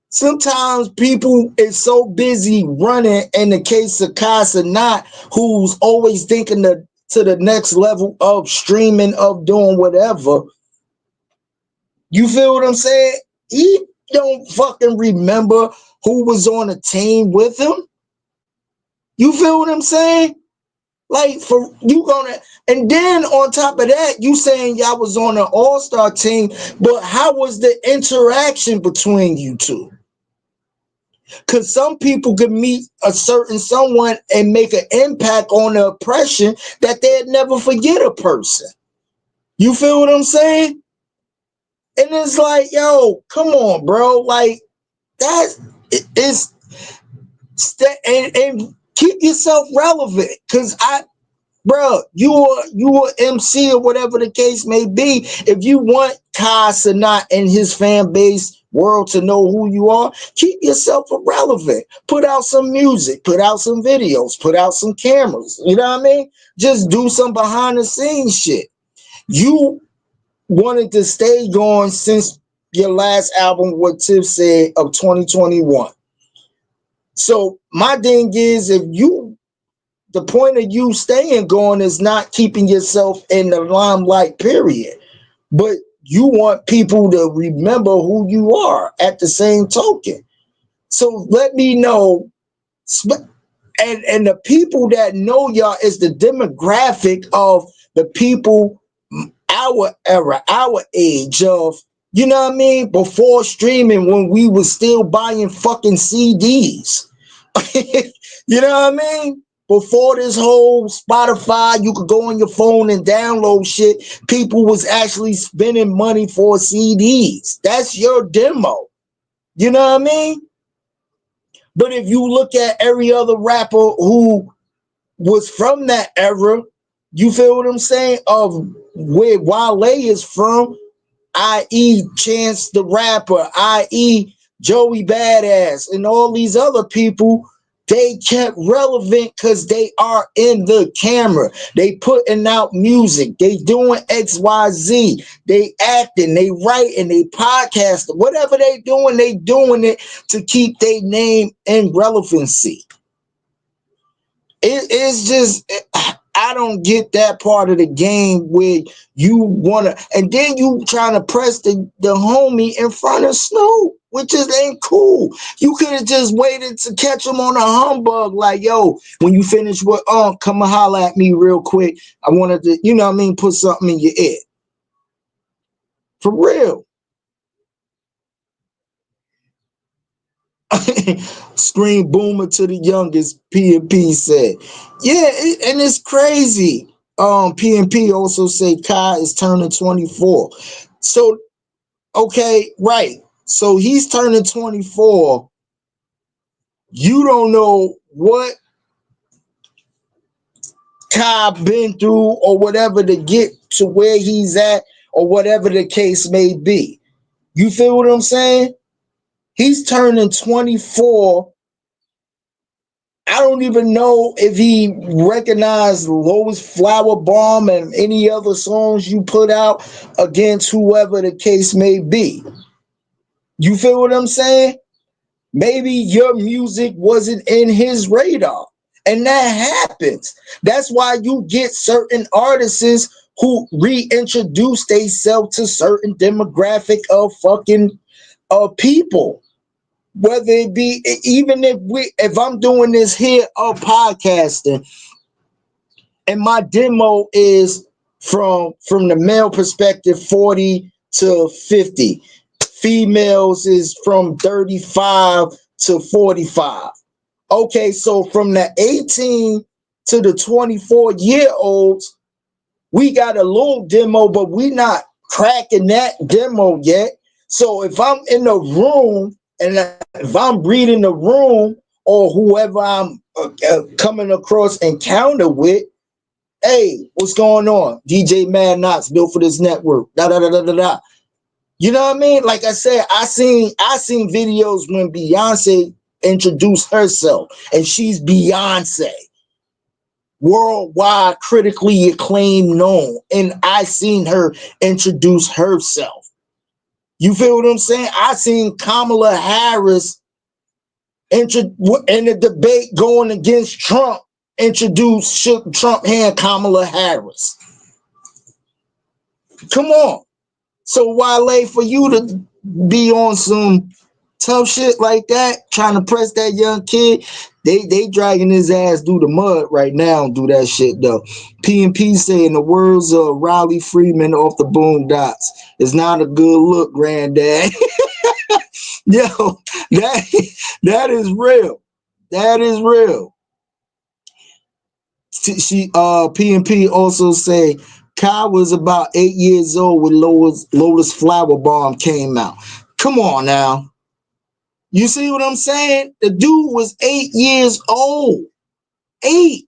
sometimes people is so busy running in the case of Casanat, who's always thinking to the next level of streaming, of doing whatever. You feel what I'm saying? He don't fucking remember who was on the team with him. You feel what I'm saying? Like, for you gonna, and then on top of that, you saying y'all was on an all-star team, but how was the interaction between you two? Because some people could meet a certain someone and make an impact on the oppression that they'd never forget a person. You feel what I'm saying? And it's like, yo, come on, bro. Like, that is, and keep yourself relevant. Because bro, you are MC or whatever the case may be. If you want Casanat and his fan base world to know who you are, keep yourself relevant. Put out some music, put out some videos, put out some cameras. You know what I mean? Just do some behind the scenes shit. You wanted to stay going since your last album, what Tiff said, of 2021. So my thing is, if you, the point of you staying going is not keeping yourself in the limelight, period. But you want people to remember who you are at the same token. So let me know. And the people that know y'all is the demographic of the people our era, our age of, you know what I mean? Before streaming, when we was still buying fucking CDs. You know what I mean? Before this whole Spotify, you could go on your phone and download shit. People was actually spending money for CDs. That's your demo. You know what I mean? But if you look at every other rapper who was from that era, you feel what I'm saying? Of where Wale is from, i.e. Chance the Rapper, i.e. Joey Badass, and all these other people, they kept relevant because they are in the camera. They putting out music. They doing XYZ. They acting, they writing, they podcasting. Whatever they doing it to keep their name in relevancy. It's just, I don't get that part of the game where you want to, and then you trying to press the homie in front of Snoop, which just ain't cool. You could have just waited to catch him on a humbug, like, yo, when you finish with, come and holler at me real quick. I wanted to, you know what I mean, put something in your ear. For real. Scream boomer to the youngest, P&P said. Yeah, and it's crazy. P&P also said Kai is turning 24. So, okay, right. So he's turning 24. You don't know what Kai been through or whatever to get to where he's at or whatever the case may be. You feel what I'm saying? He's turning 24 I don't even know if he recognized Lois Flower Bomb and any other songs you put out against whoever the case may be. You feel what I'm saying? Maybe your music wasn't in his radar. And that happens. That's why you get certain artists who reintroduce themselves to certain demographic of fucking people. Whether it be, even if I'm doing this here of podcasting and my demo is from the male perspective 40 to 50, females is from 35 to 45. Okay, so from the 18 to the 24-year-olds, we got a little demo, but we not cracking that demo yet. So if I'm in the room and if I'm reading the room or whoever I'm coming across encounter with, hey, what's going on? DJ Mad Knots built for this network. Da da da da da da. You know what I mean? Like I said, I seen videos when Beyonce introduced herself, and she's Beyonce, worldwide, critically acclaimed, known, and I seen her introduce herself. You feel what I'm saying? I seen Kamala Harris in the debate going against Trump, shook Trump hand Kamala Harris. Come on. So Wale, for you to be on some tough shit like that, trying to press that young kid, they dragging his ass through the mud right now and do that shit though. P&P saying the words of Riley Freeman off the Boondocks, it's not a good look, granddad. Yo, that is real. That is real. She P&P also say Kyle was about 8 years old when Lotus Flower Bomb came out. Come on now. You see what I'm saying? The dude was 8 years old. 8.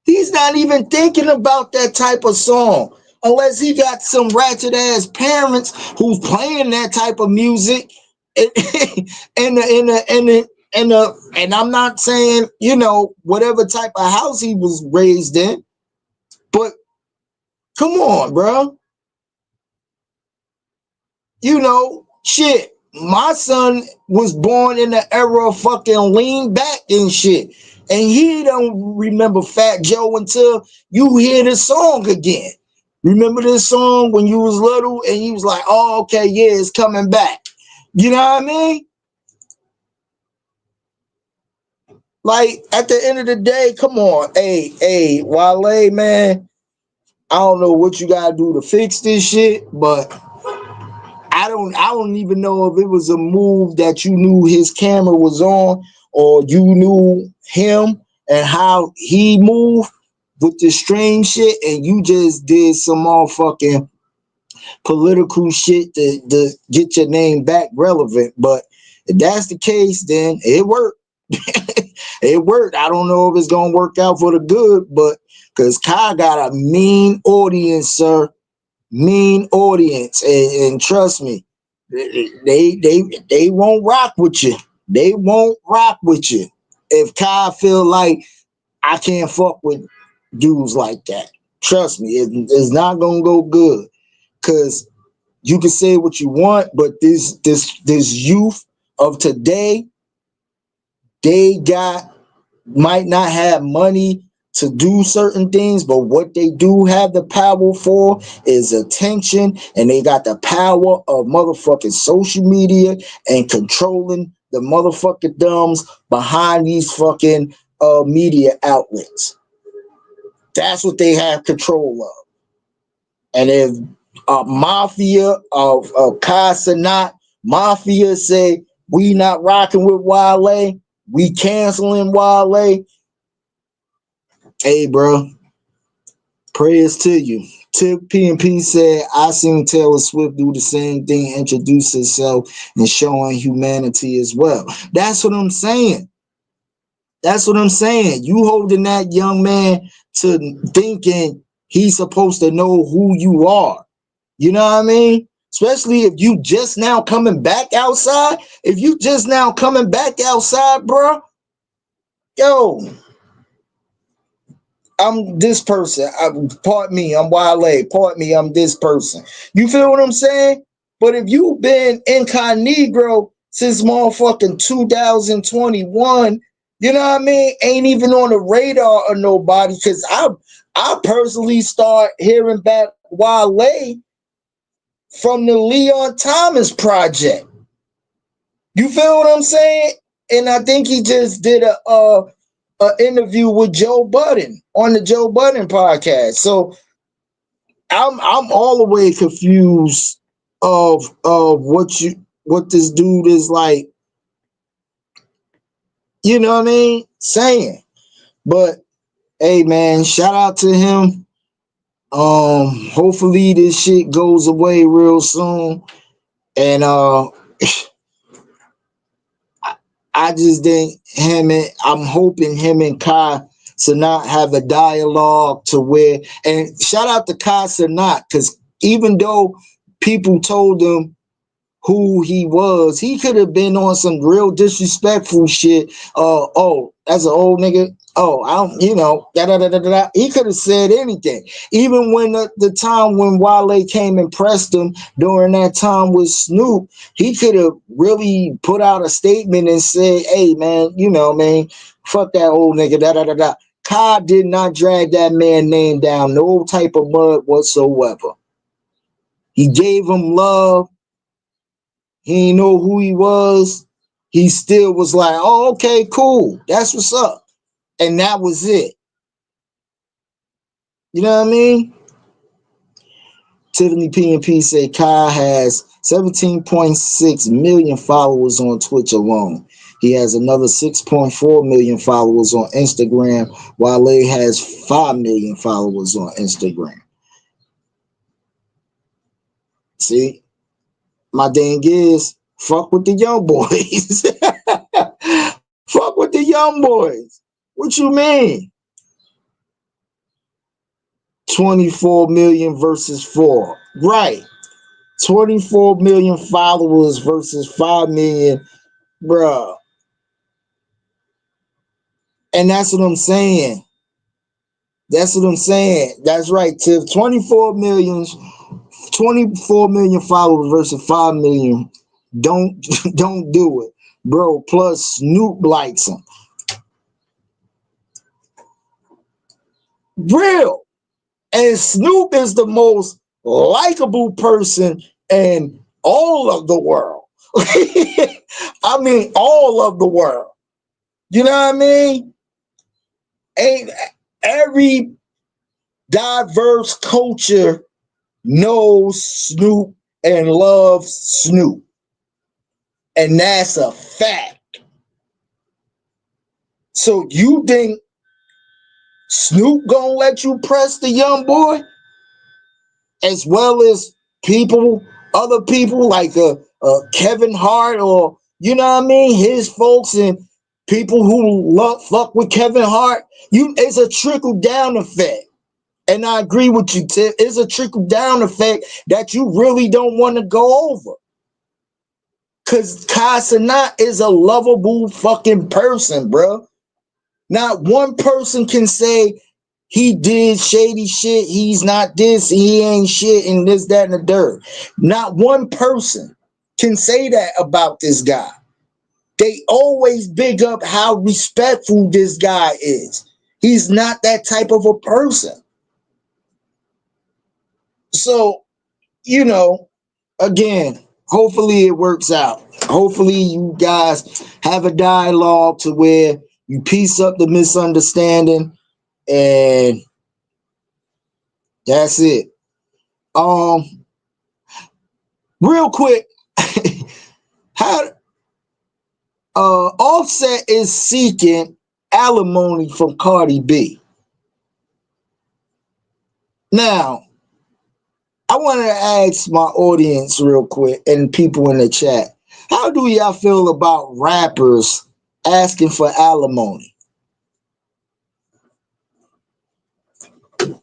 He's not even thinking about that type of song unless he got some ratchet ass parents who's playing that type of music. And I'm not saying, you know, whatever type of house he was raised in, but come on, bro. You know, shit. My son was born in the era of fucking lean back and shit. And he don't remember Fat Joe until you hear this song again. Remember this song when you was little and he was like, oh, okay, yeah, it's coming back. You know what I mean? Like, at the end of the day, come on. Hey, Wale, man, I don't know what you gotta do to fix this shit, but I don't even know if it was a move that you knew his camera was on or you knew him and how he moved with the strange shit and you just did some motherfucking political shit to get your name back relevant. But if that's the case, then it worked. It worked. I don't know if it's gonna work out for the good, but because Kai got a mean audience, sir. Mean audience, and trust me, they won't rock with you. They won't rock with you if Kai feel like I can't fuck with dudes like that. Trust me, it's not gonna go good. Cause you can say what you want, but this youth of today, they might not have money to do certain things, but what they do have the power for is attention, and they got the power of motherfucking social media and controlling the motherfucking thumbs behind these fucking media outlets. That's what they have control of. And if Mafia of Kai Cenat, Mafia say we not rocking with Wale, we canceling Wale, hey, bro, prayers to you. Tip P&P said, I seen Taylor Swift do the same thing, introduce herself and showing humanity as well. That's what I'm saying. That's what I'm saying. You holding that young man to thinking he's supposed to know who you are. You know what I mean? especially if you just now coming back outside. If you just now coming back outside, bro, yo, I'm this person. Part me, I'm Wale. Part me, I'm this person. You feel what I'm saying? But if you've been incognito since motherfucking 2021, you know what I mean? Ain't even on the radar of nobody. Cause I personally start hearing back Wale from the Leon Thomas project. You feel what I'm saying? And I think he just did a interview with Joe Budden on the Joe Budden podcast. So I'm all the way confused of what this dude is like, you know what I mean, saying. But hey man, shout out to him. Hopefully this shit goes away real soon. And I just think I'm hoping him and Kai Sanat have a dialogue to where, and shout out to Kai Sanat, because even though people told him who he was, he could have been on some real disrespectful shit. Oh, that's an old nigga. Oh, I don't, da. He could have said anything. Even when the time when Wale came and pressed him during that time with Snoop, he could have really put out a statement and said, hey, man, man, fuck that old nigga, da. Kai did not drag that man name down no type of mud whatsoever. He gave him love. He didn't know who he was. He still was like, oh, okay, cool. That's what's up. And that was it. You know what I mean? Tiffany P&P said Kai has 17.6 million followers on Twitch alone. He has another 6.4 million followers on Instagram, while Wale has 5 million followers on Instagram. See? My thing is, fuck with the young boys. Fuck with the young boys. What you mean? 24 million versus 4. Right. 24 million followers versus 5 million, bruh. And that's what I'm saying. That's what I'm saying. That's right, Tiff. 24 million followers versus 5 million. Don't do it, bro. Plus Snoop likes him. Real. And Snoop is the most likable person in all of the world. I mean, all of the world. You know what I mean? Ain't every diverse culture knows Snoop and loves Snoop. And that's a fact. So you think Snoop gonna let you press the young boy? As well as other people like Kevin Hart, or you know what I mean, his folks and people who fuck with Kevin Hart. It's a trickle down effect, and I agree with you, Tiff. It's a trickle down effect that you really don't want to go over, cause Kai Cenat is a lovable fucking person, bro. Not one person can say he did shady shit, he's not this, he ain't shit, and this, that, and the dirt. Not one person can say that about this guy. They always big up how respectful this guy is. He's not that type of a person. So, again, hopefully it works out. Hopefully you guys have a dialogue to where you piece up the misunderstanding, and that's it. Real quick, how Offset is seeking alimony from Cardi B. Now, I want to ask my audience real quick and people in the chat, how do y'all feel about rappers asking for alimony?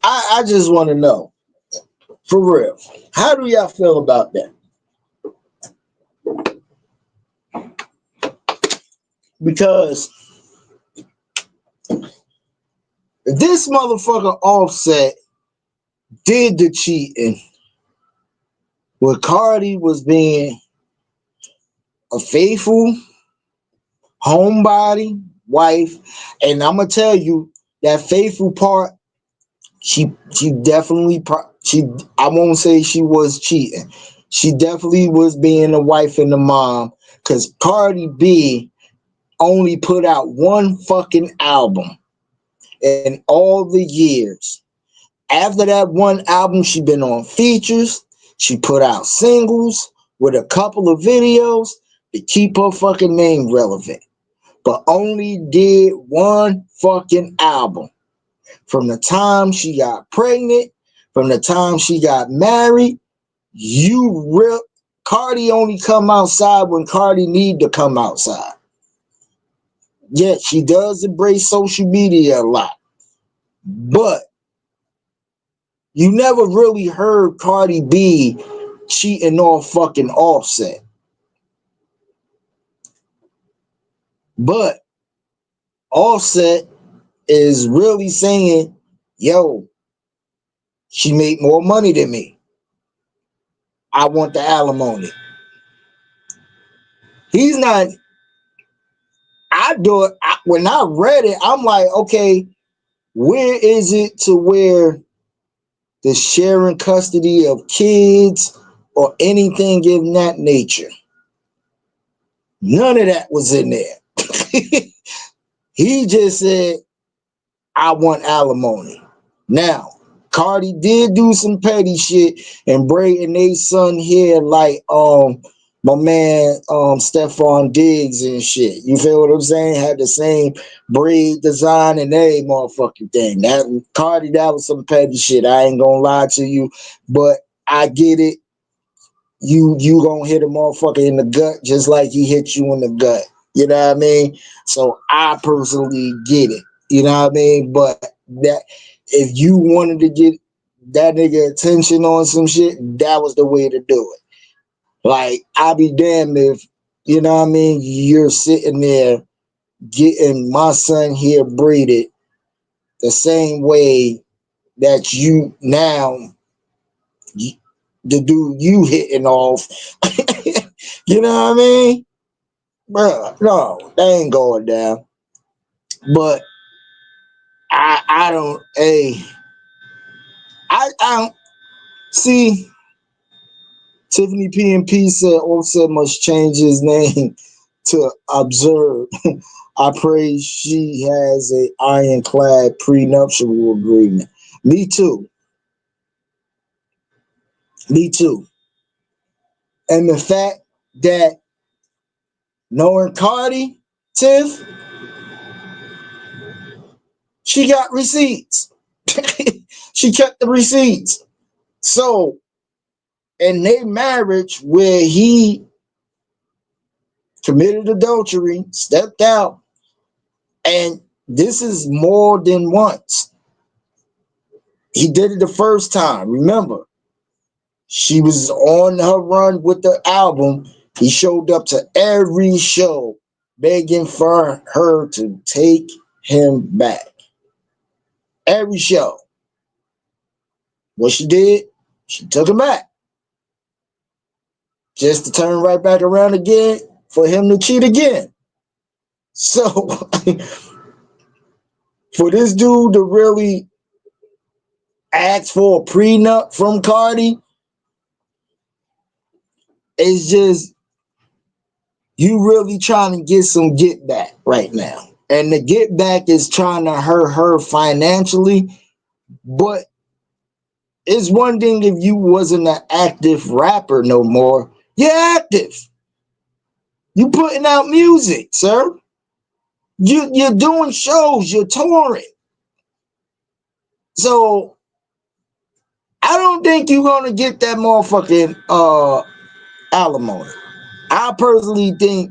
I just want to know, for real. How do y'all feel about that? Because this motherfucker Offset did the cheating where Cardi was being a faithful homebody, wife, and I'm gonna tell you that faithful part, she definitely I won't say she was cheating. She definitely was being a wife and a mom, because Cardi B only put out one fucking album in all the years. After that one album, she been on features. She put out singles with a couple of videos to keep her fucking name relevant, but only did one fucking album. From the time she got pregnant, from the time she got married, Cardi only come outside when Cardi need to come outside. Yeah, she does embrace social media a lot, but you never really heard Cardi B cheating off fucking Offset. But Offset is really saying, yo, she made more money than me. I want the alimony. He's not, when I read it, I'm like, okay, where is it to where the sharing custody of kids or anything in that nature? None of that was in there. He just said, I want alimony. Now, Cardi did do some petty shit and braiding they son hair like my man Stephon Diggs and shit. You feel what I'm saying? Had the same braid design and every motherfucking thing. That Cardi, that was some petty shit. I ain't gonna lie to you, but I get it. You gonna hit a motherfucker in the gut just like he hit you in the gut. You know what I mean? So I personally get it. You know what I mean? But that if you wanted to get that nigga attention on some shit, that was the way to do it. Like, I'll be damned if, you know what I mean, you're sitting there getting my son here braided the same way that you now, the dude you hitting off. You know what I mean? Bruh, no, they ain't going down. But I don't see. Tiffany P&P said Offset must change his name to Observe. I pray she has a ironclad prenuptial agreement. Me too. Me too. And the fact that knowing Cardi, Tiff, she got receipts. She kept the receipts. So, in their marriage where he committed adultery, stepped out, and this is more than once. He did it the first time. Remember, she was on her run with the album. He showed up to every show begging for her to take him back. Every show. What she did, she took him back. Just to turn right back around again for him to cheat again. So, for this dude to really ask for a prenup from Cardi, it's just, you really trying to get some get back right now. And the get back is trying to hurt her financially. But it's one thing if you wasn't an active rapper no more. You're active. You putting out music, sir. You're doing shows. You're touring. So I don't think you're gonna get that motherfucking alimony. I personally think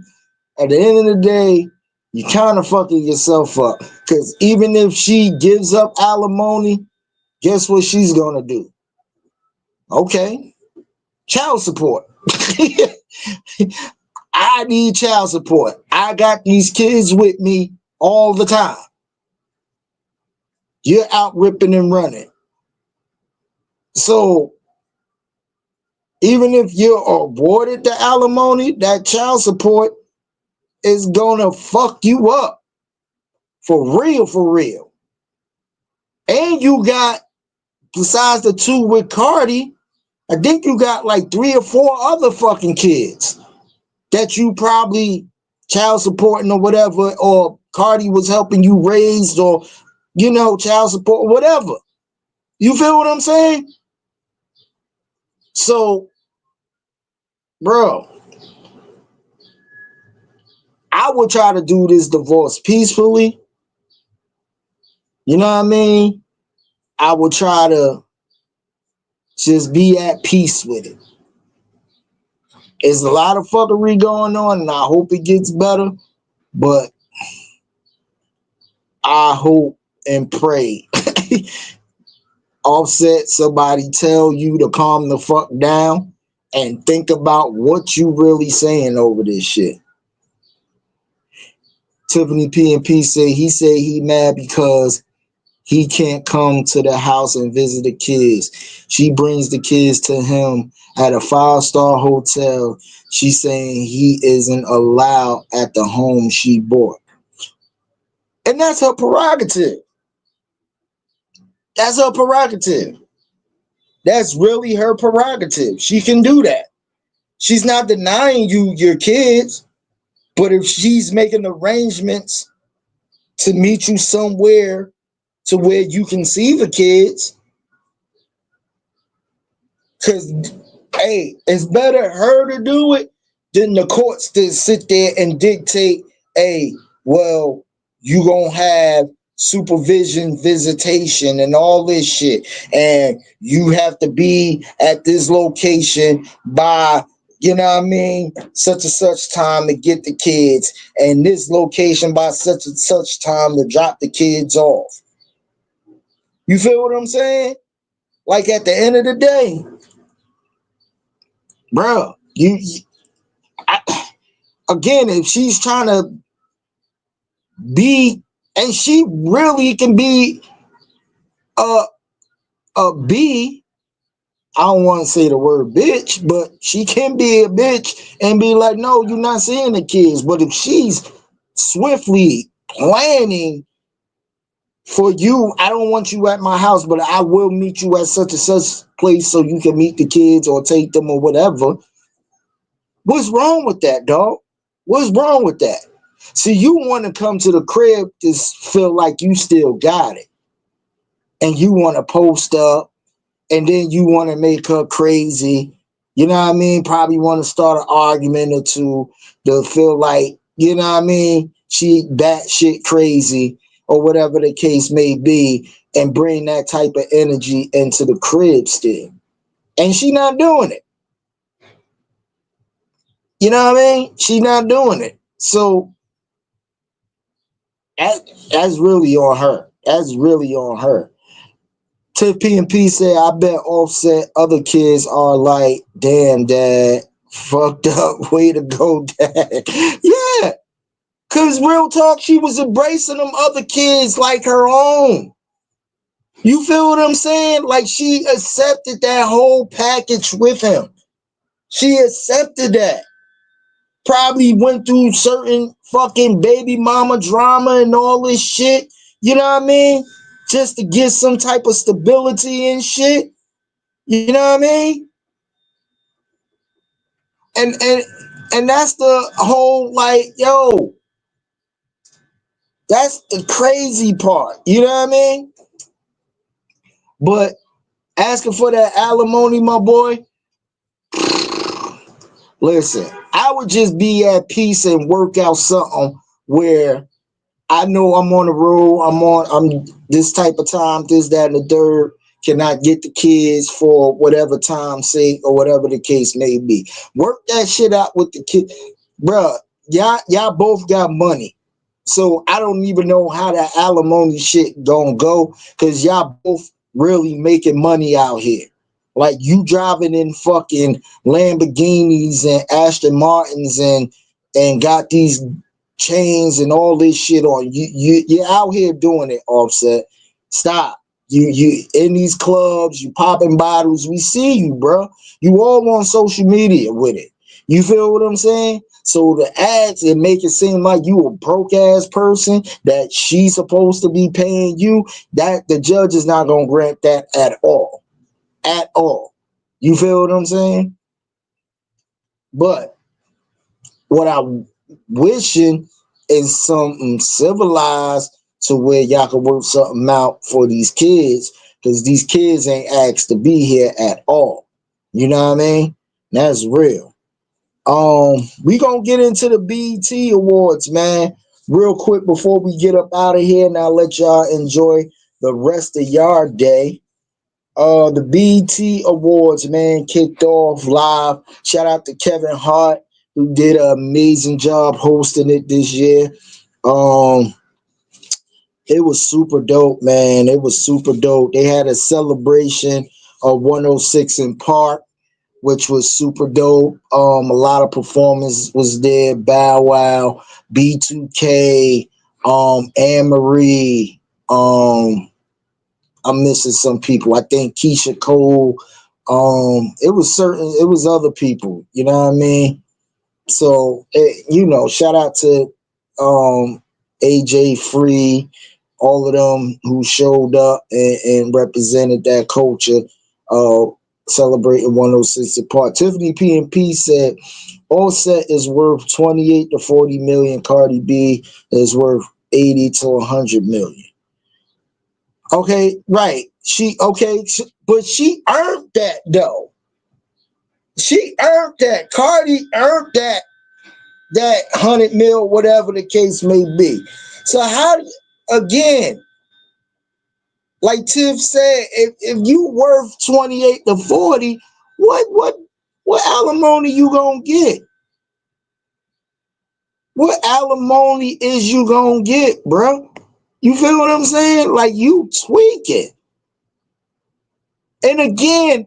at the end of the day, you kind of fucking yourself up. Because even if she gives up alimony, guess what she's gonna do? Okay, child support. I need child support. I got these kids with me all the time. You're out ripping and running. So even if you're awarded the alimony, that child support is gonna fuck you up. For real, for real. And you got, besides the 2 with Cardi, I think you got like 3 or 4 other fucking kids that you probably child supporting or whatever, or Cardi was helping you raise, or, you know, child support, whatever. You feel what I'm saying? So, bro, I would try to do this divorce peacefully. You know what I mean? I would try to just be at peace with it. There's a lot of fuckery going on, and I hope it gets better, but I hope and pray Offset, somebody tell you to calm the fuck down and think about what you really saying over this shit. Tiffany P&P said he mad because he can't come to the house and visit the kids. She brings the kids to him at a 5-star hotel. She's saying he isn't allowed at the home she bought. And that's her prerogative. That's her prerogative. That's really her prerogative. She can do that. She's not denying you your kids, but if she's making arrangements to meet you somewhere to where you can see the kids, because, hey, it's better her to do it than the courts to sit there and dictate, hey, well, you gonna have supervision, visitation, and all this shit, and you have to be at this location by, you know what I mean, such and such time to get the kids, and this location by such and such time to drop the kids off. You feel what I'm saying? Like, at the end of the day, bro, again, if she's trying to be, and she really can be a B, I don't want to say the word bitch, but she can be a bitch and be like, no, you're not seeing the kids. But if she's swiftly planning for you, I don't want you at my house, but I will meet you at such and such place so you can meet the kids or take them or whatever. What's wrong with that, dog? What's wrong with that? See, you want to come to the crib to feel like you still got it. And you want to post up, and then you want to make her crazy. You know what I mean? Probably want to start an argument or two to feel like, you know what I mean, she batshit crazy or whatever the case may be, and bring that type of energy into the crib still. And she not doing it. You know what I mean? She not doing it. So that's really on her. That's really on her. Tiff P&P said, I bet Offset other kids are like, damn, dad, fucked up, way to go, dad. Yeah, because real talk, she was embracing them other kids like her own. You feel what I'm saying? Like, she accepted that whole package with him. She accepted that. Probably went through certain fucking baby mama drama and all this shit. You know what I mean? Just to get some type of stability and shit. You know what I mean? And that's the whole, like, yo, that's the crazy part. You know what I mean? But asking for that alimony, my boy, listen, I would just be at peace and work out something where I know I'm on the road, I'm this type of time, this, that, and the third, cannot get the kids for whatever time's sake or whatever the case may be. Work that shit out with the kid. Bruh, y'all both got money. So I don't even know how that alimony shit gonna go, because y'all both really making money out here. Like, you driving in fucking Lamborghinis and Aston Martins and got these chains and all this shit on. You're out here doing it, Offset. Stop. You in these clubs, you popping bottles. We see you, bro. You all on social media with it. You feel what I'm saying? So the ads and make it seem like you a broke ass person that she's supposed to be paying you, that the judge is not gonna grant that at all. At all. You feel what I'm saying? But what I'm wishing is something civilized to where y'all can work something out for these kids, because these kids ain't asked to be here at all. You know what I mean? That's real. We gonna get into the BET Awards, man, real quick before we get up out of here, and I'll let y'all enjoy the rest of your day. The BET Awards, man, kicked off live. Shout out to Kevin Hart, who did an amazing job hosting it this year. It was super dope, man. It was super dope. They had a celebration of 106 in Park, which was super dope. A lot of performers was there. Bow Wow, B2K, Anne Marie. I'm missing some people. I think Keisha Cole. It was other people. You know what I mean? So shout out to AJ Free, all of them who showed up and represented that culture. Celebrating 106 apart. Tiffany P&P said Offset is worth 28 to 40 million. Cardi B is worth 80 to 100 million. Okay, right. But she earned that though. She earned that. Cardi earned that 100 mil, whatever the case may be. So how, again, like Tiff said, if you worth 28 to 40, what alimony you gonna get? What alimony is you gonna get, bro? You feel what I'm saying? Like, you tweaking. And again,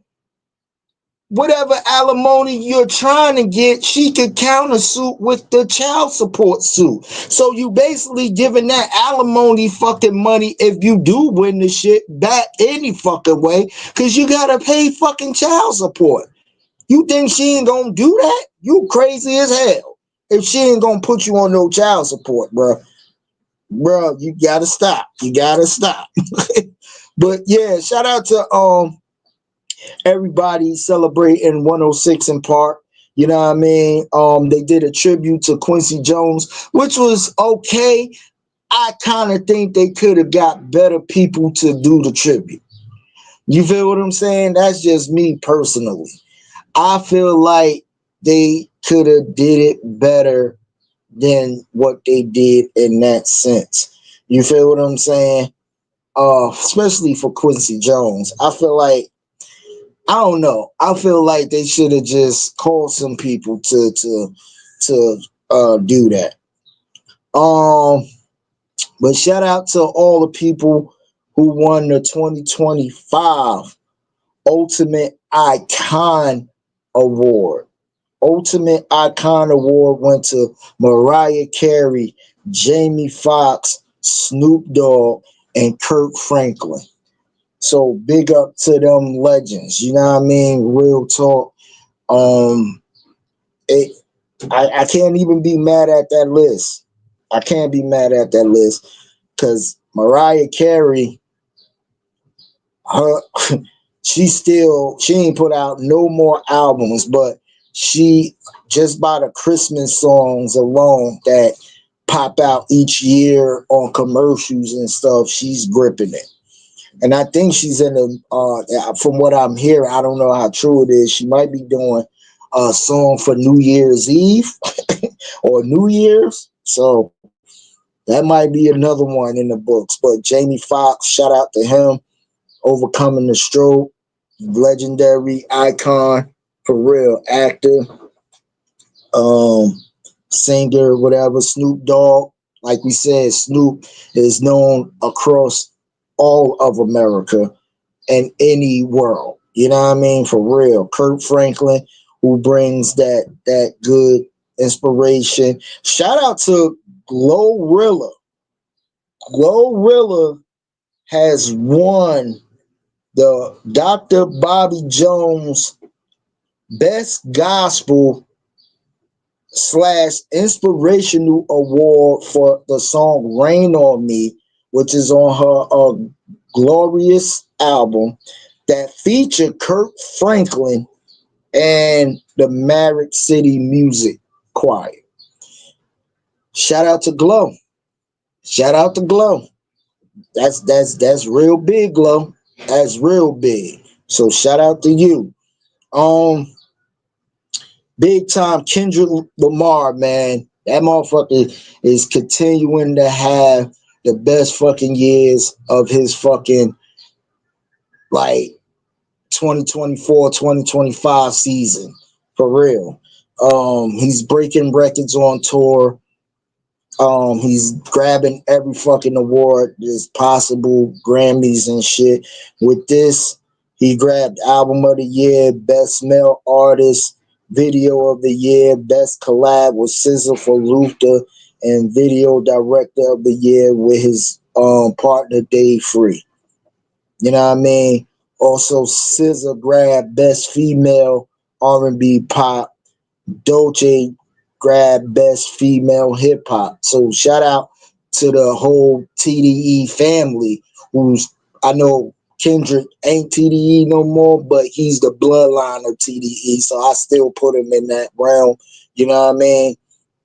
whatever alimony you're trying to get, she could countersuit with the child support suit. So you basically giving that alimony fucking money, if you do win the shit, back any fucking way, because you gotta pay fucking child support. You think she ain't gonna do that? You crazy as hell if she ain't gonna put you on no child support, bro. Bro, you gotta stop. You gotta stop. But yeah, shout out to everybody celebrating 106 in Park. You know what I mean? They did a tribute to Quincy Jones, which was okay. I kind of think they could have got better people to do the tribute. You feel what I'm saying? That's just me personally. I feel like they could have did it better than what they did in that sense. You feel what I'm saying? Especially for Quincy Jones. I feel like, I don't know. I feel like they should have just called some people to do that. But shout out to all the people who won the 2025 Ultimate Icon Award. Ultimate Icon Award went to Mariah Carey, Jamie Foxx, Snoop Dogg, and Kirk Franklin. So big up to them legends. You know what I mean? Real talk. I can't even be mad at that list. I can't be mad at that list because Mariah Carey, she ain't put out no more albums, but she, just by the Christmas songs alone that pop out each year on commercials and stuff, she's gripping it. And I think she's in from what I'm hearing, I don't know how true it is, she might be doing a song for New Year's Eve or New Year's. So that might be another one in the books. But Jamie Foxx, shout out to him, overcoming the stroke, legendary icon, for real, actor, singer, whatever. Snoop Dogg, like we said, Snoop is known across all of America and any world. You know what I mean? For real. Kirk Franklin, who brings that good inspiration. Shout out to Glorilla. Glorilla has won the Dr. Bobby Jones Best Gospel / Inspirational Award for the song Rain on Me, which is on her Glorious album that featured Kirk Franklin and the Maverick City Music Choir. Shout out to Glow. Shout out to Glow. That's real big, Glow. That's real big. So shout out to you. Big time Kendrick Lamar, man. That motherfucker is continuing to have the best fucking years of his fucking like 2024, 2025 season. For real. He's breaking records on tour. He's grabbing every fucking award that's possible, Grammys and shit. With this, he grabbed Album of the Year, Best Male Artist, Video of the Year, Best Collab with SZA for Luther, and Video Director of the Year with his partner Dave Free. You know what I mean? Also, SZA grabbed Best Female R&B Pop. Dolce grabbed Best Female Hip Hop. So shout out to the whole TDE family, who's, I know Kendrick ain't TDE no more, but he's the bloodline of TDE. So I still put him in that realm. You know what I mean?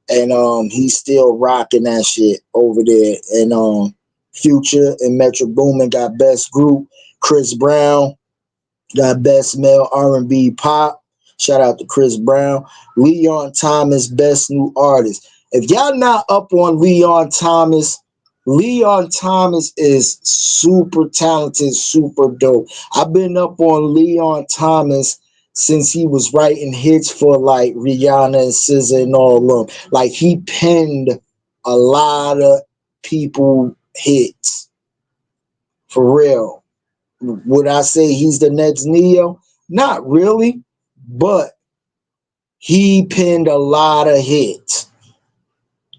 And he's still rocking that shit over there. And Future and Metro Boomin got Best Group. Chris Brown got Best Male R&B Pop. Shout out to Chris Brown. Leon Thomas, Best New Artist. If y'all not up on Leon Thomas is super talented, super dope. I've been up on Leon Thomas since he was writing hits for like Rihanna and SZA and all of them. Like he penned a lot of people hits. For real. Would I say he's the next Neo? Not really. But he penned a lot of hits.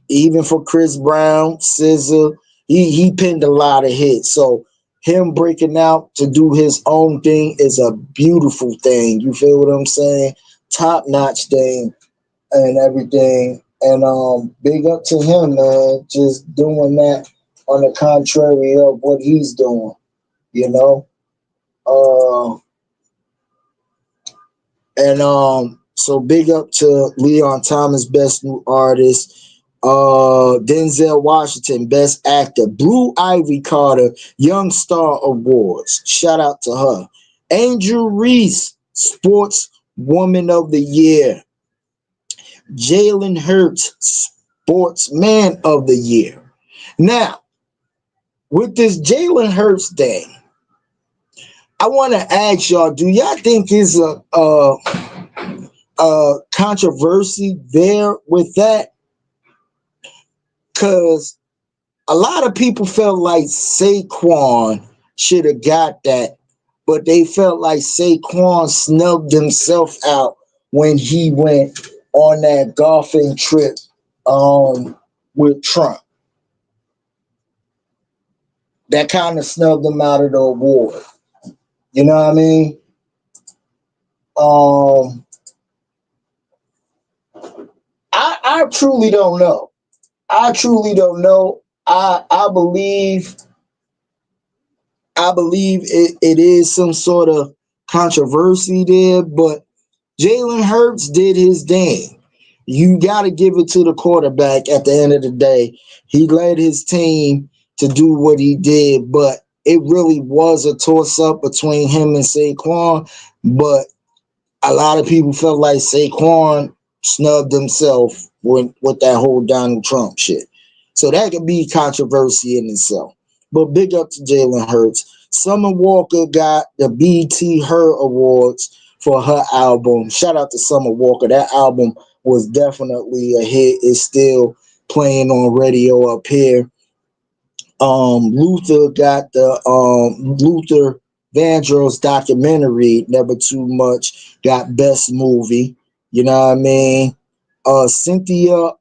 Even for Chris Brown, SZA, he penned a lot of hits. So him breaking out to do his own thing is a beautiful thing. You feel what I'm saying? Top-notch thing and everything. And big up to him, man. Just doing that on the contrary of what he's doing, you know? So big up to Leon Thomas, Best New Artist. Denzel Washington, Best Actor. Blue Ivy Carter, Young Star Awards. Shout out to her. Angel Reese, Sports Woman of the Year. Jalen Hurts, Sportsman of the Year. Now, with this Jalen Hurts thing, I want to ask y'all, do y'all think it's a controversy there with that? Because a lot of people felt like Saquon should have got that, but they felt like Saquon snubbed himself out when he went on that golfing trip with Trump. That kind of snubbed him out of the award. You know what I mean? I truly don't know. I truly don't know. I believe it is some sort of controversy there, but Jalen Hurts did his thing. You got to give it to the quarterback at the end of the day. He led his team to do what he did, but it really was a toss-up between him and Saquon, but a lot of people felt like Saquon snubbed himself with that whole Donald Trump shit. So that could be controversy in itself. But big up to Jalen Hurts. Summer Walker got the BET Her Awards for her album. Shout out to Summer Walker. That album was definitely a hit. It's still playing on radio up here. Luther got the Luther Vandross documentary, Never Too Much, got Best Movie. You know what I mean? Cynthia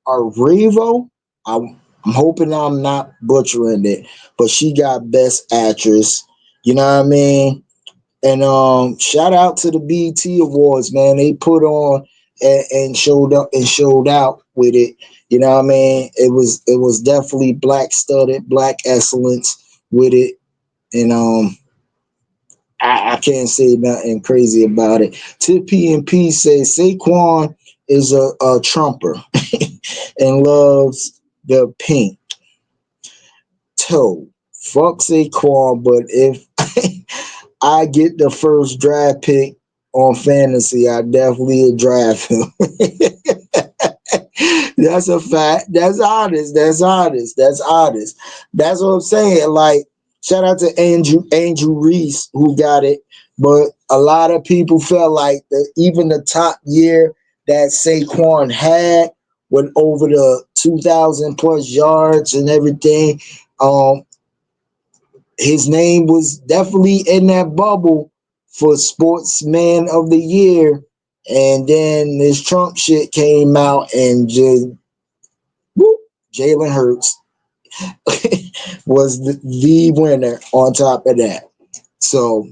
Erivo I'm hoping I'm not butchering it, but she got Best Actress. You know what I mean? And shout out to the BET Awards, man. They put on and showed up and showed out with it. You know what I mean? It was definitely black studded, black excellence with it. And I can't say nothing crazy about it. Tip P says Saquon is a trumper and loves the pink toe. Fuck Saquon, but if I get the first draft pick on fantasy, I definitely draft him. That's a fact. That's honest. That's honest. That's honest. That's what I'm saying. Like, shout out to Angel Reese who got it. But a lot of people felt like even the top year that Saquon had went over the 2,000 plus yards and everything. Um, his name was definitely in that bubble for Sportsman of the Year. And then this Trump shit came out and just whoop, Jalen Hurts was the winner on top of that. So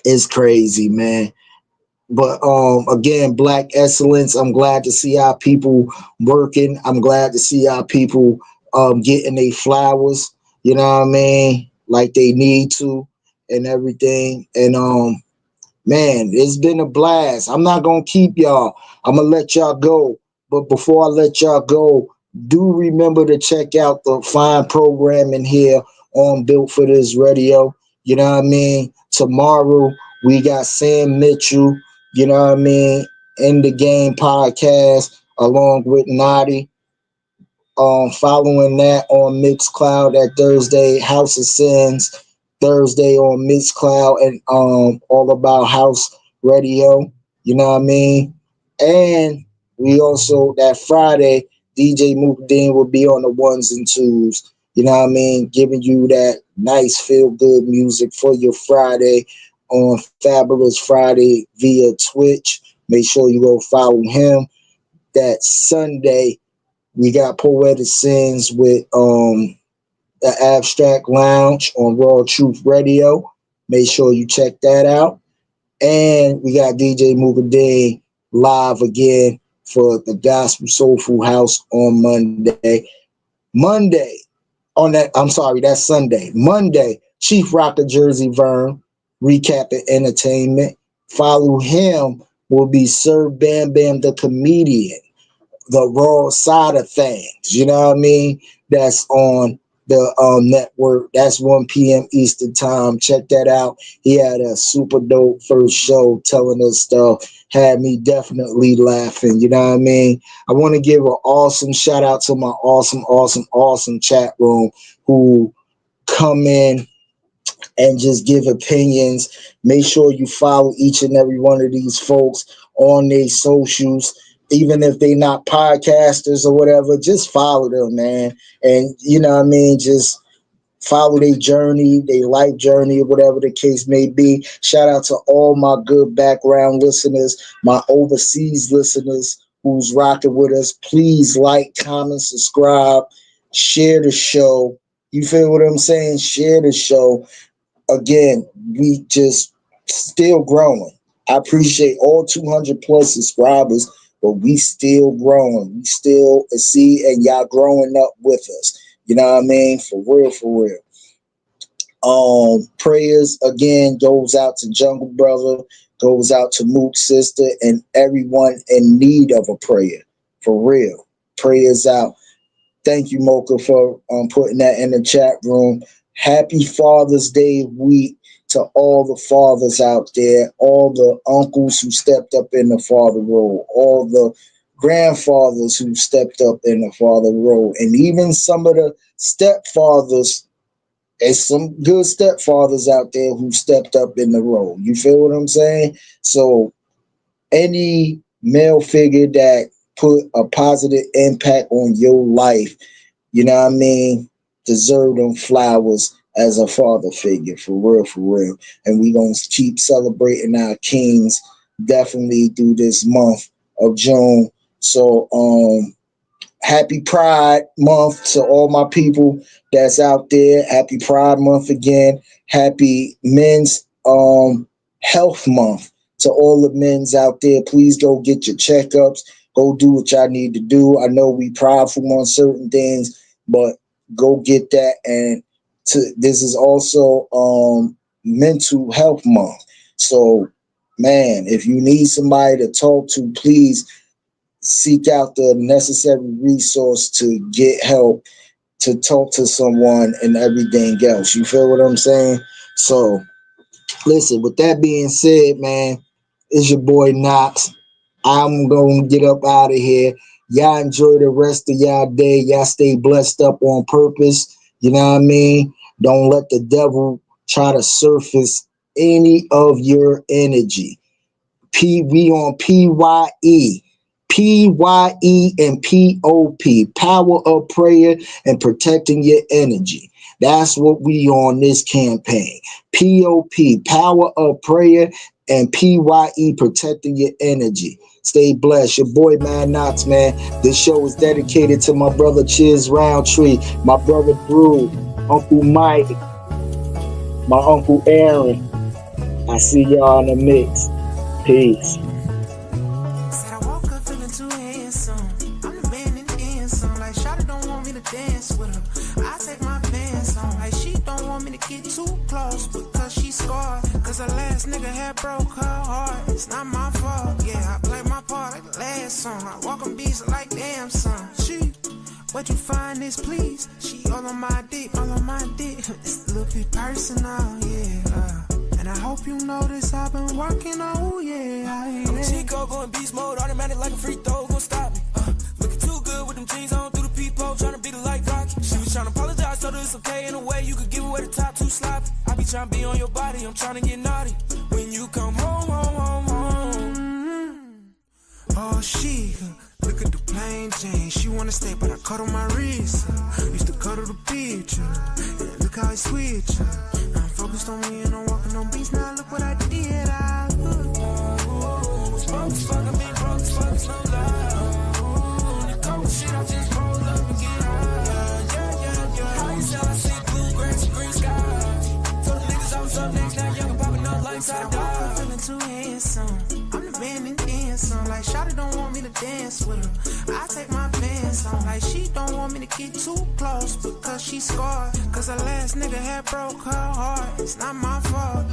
it's crazy, man. But again, black excellence. I'm glad to see our people working. I'm glad to see our people getting their flowers, you know what I mean, like they need to and everything. And man, it's been a blast. I'm not gonna keep y'all. I'm gonna let y'all go. But before I let y'all go, do remember to check out the fine programming here on Built for This Radio. You know what I mean? Tomorrow we got Sam Mitchell, you know what I mean, in the game podcast along with Nadi. Following that on Mixcloud that Thursday, House of Sins, Thursday on Mixcloud and All About House Radio, you know what I mean? And we also that Friday, DJ Mukdeen will be on the ones and twos, you know what I mean, giving you that nice feel good music for your Friday on Fabulous Friday via Twitch. Make sure you go follow him. That Sunday we got Poetic Sins with the Abstract Lounge on Raw Truth Radio. Make sure you check that out. And we got DJ Mugadeen live again for the Gospel Soulful House on Monday. That's Sunday. Monday, Chief Rocker Jersey Vern, recapping entertainment. Follow him will be Sir Bam Bam the Comedian, the raw side of things. You know what I mean? That's on the network. That's 1 p.m. Eastern time. Check that out. He had a super dope first show telling us stuff. Had me definitely laughing. You know what I mean? I want to give an awesome shout out to my awesome chat room who come in and just give opinions. Make sure you follow each and every one of these folks on their socials. Even if they not podcasters or whatever, just follow them, man. And you know what I mean? Just follow their journey, their life journey, or whatever the case may be. Shout out to all my good background listeners, my overseas listeners who's rocking with us. Please like, comment, subscribe, share the show. You feel what I'm saying? Share the show. Again, we just still growing. I appreciate all 200 plus subscribers, but we still growing. We still see, and y'all growing up with us. You know what I mean? For real, for real. Prayers again goes out to Jungle Brother, goes out to Mook's sister, and everyone in need of a prayer. For real. Prayers out. Thank you, Mocha, for putting that in the chat room. Happy Father's Day week to all the fathers out there, all the uncles who stepped up in the father role, all the grandfathers who stepped up in the father role, and even some of the stepfathers. There's some good stepfathers out there who stepped up in the role. You feel what I'm saying? So any male figure that put a positive impact on your life, you know what I mean, deserve them flowers as a father figure, for real, for real. And we gonna keep celebrating our kings definitely through this month of June. So happy Pride Month to all my people that's out there. Happy Pride Month again. Happy Men's Health Month to all the men's out there. Please go get your checkups. Go do what y'all need to do. I know we prideful on certain things, but go get that. And this is also Mental Health Month. So, man, if you need somebody to talk to, please seek out the necessary resource to get help, to talk to someone and everything else. You feel what I'm saying? So, listen, with that being said, man, it's your boy Knox. I'm going to get up out of here. Y'all enjoy the rest of y'all day. Y'all stay blessed up on purpose. You know what I mean? Don't let the devil try to surface any of your energy. We on PYE. PYE and POP. Power of prayer and protecting your energy. That's what we on this campaign. POP. Power of prayer and PYE, protecting your energy. Stay blessed. Your boy, man, Knox, man. This show is dedicated to my brother Chiz Roundtree, my brother Brew, Uncle Mike, my Uncle Aaron. I see y'all in the mix. Peace. Said I woke up feeling too handsome. I'm the man in the end zone. Like Shawty don't want me to dance with her. I take my pants on. Like she don't want me to get too close because she scarred. Cause her last nigga had broke her heart. It's not my fault. Yeah, I play my part like the last song. I walk on beats like damn son. She, what you find is please. She all on my dick, all on my dick. It's a little bit personal, yeah. And I hope you notice I've been working, oh yeah. I'm a Chico going beast mode, automatic like a free throw, gon' stop me. Looking too good with them jeans on through the peephole, tryna be the light Rocky. She was tryna apologize, told her it's okay in a way you could give away the top too sloppy. I be tryna be on your body, I'm tryna get naughty. When you come home, home, home, home. Oh, she, look at the plain Jane. She wanna stay, but I cut on my wrist. Used to cuddle the bitch. Yeah, look how I switch. I'm focused on me and I'm walking on beats. Now look what I did. Broke as fuck, I mean broke as fuck, it's no lie. The cold shit, I just roll up and get high. Yeah. How you tell I see blue, grass, and green skies? Told the niggas I was up next, now young and popping up like I woke up feeling too handsome. I'm the man in dance on. Like Shawty don't want me to dance with her. I take my pants on. Like she don't want me to get too close because she scarred. Cause her last nigga had broke her heart. It's not my fault.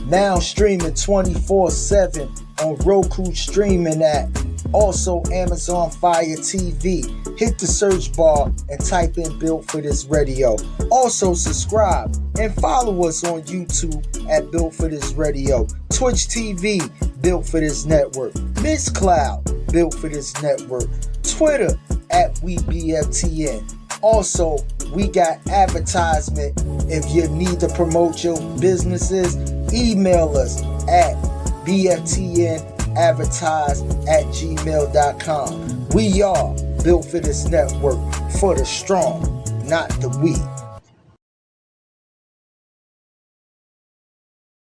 Now streaming 24/7 on Roku streaming app. Also Amazon Fire TV. Hit the search bar and type in Built for This Radio. Also subscribe and follow us on YouTube at Built for This Radio. Twitch TV, Built for This Network. Mixcloud, Built for This Network. Twitter at WeBFTN. Also, we got advertisement. If you need to promote your businesses, email us at bftnadvertise@gmail.com. We are Built for This Network, for the strong, not the weak.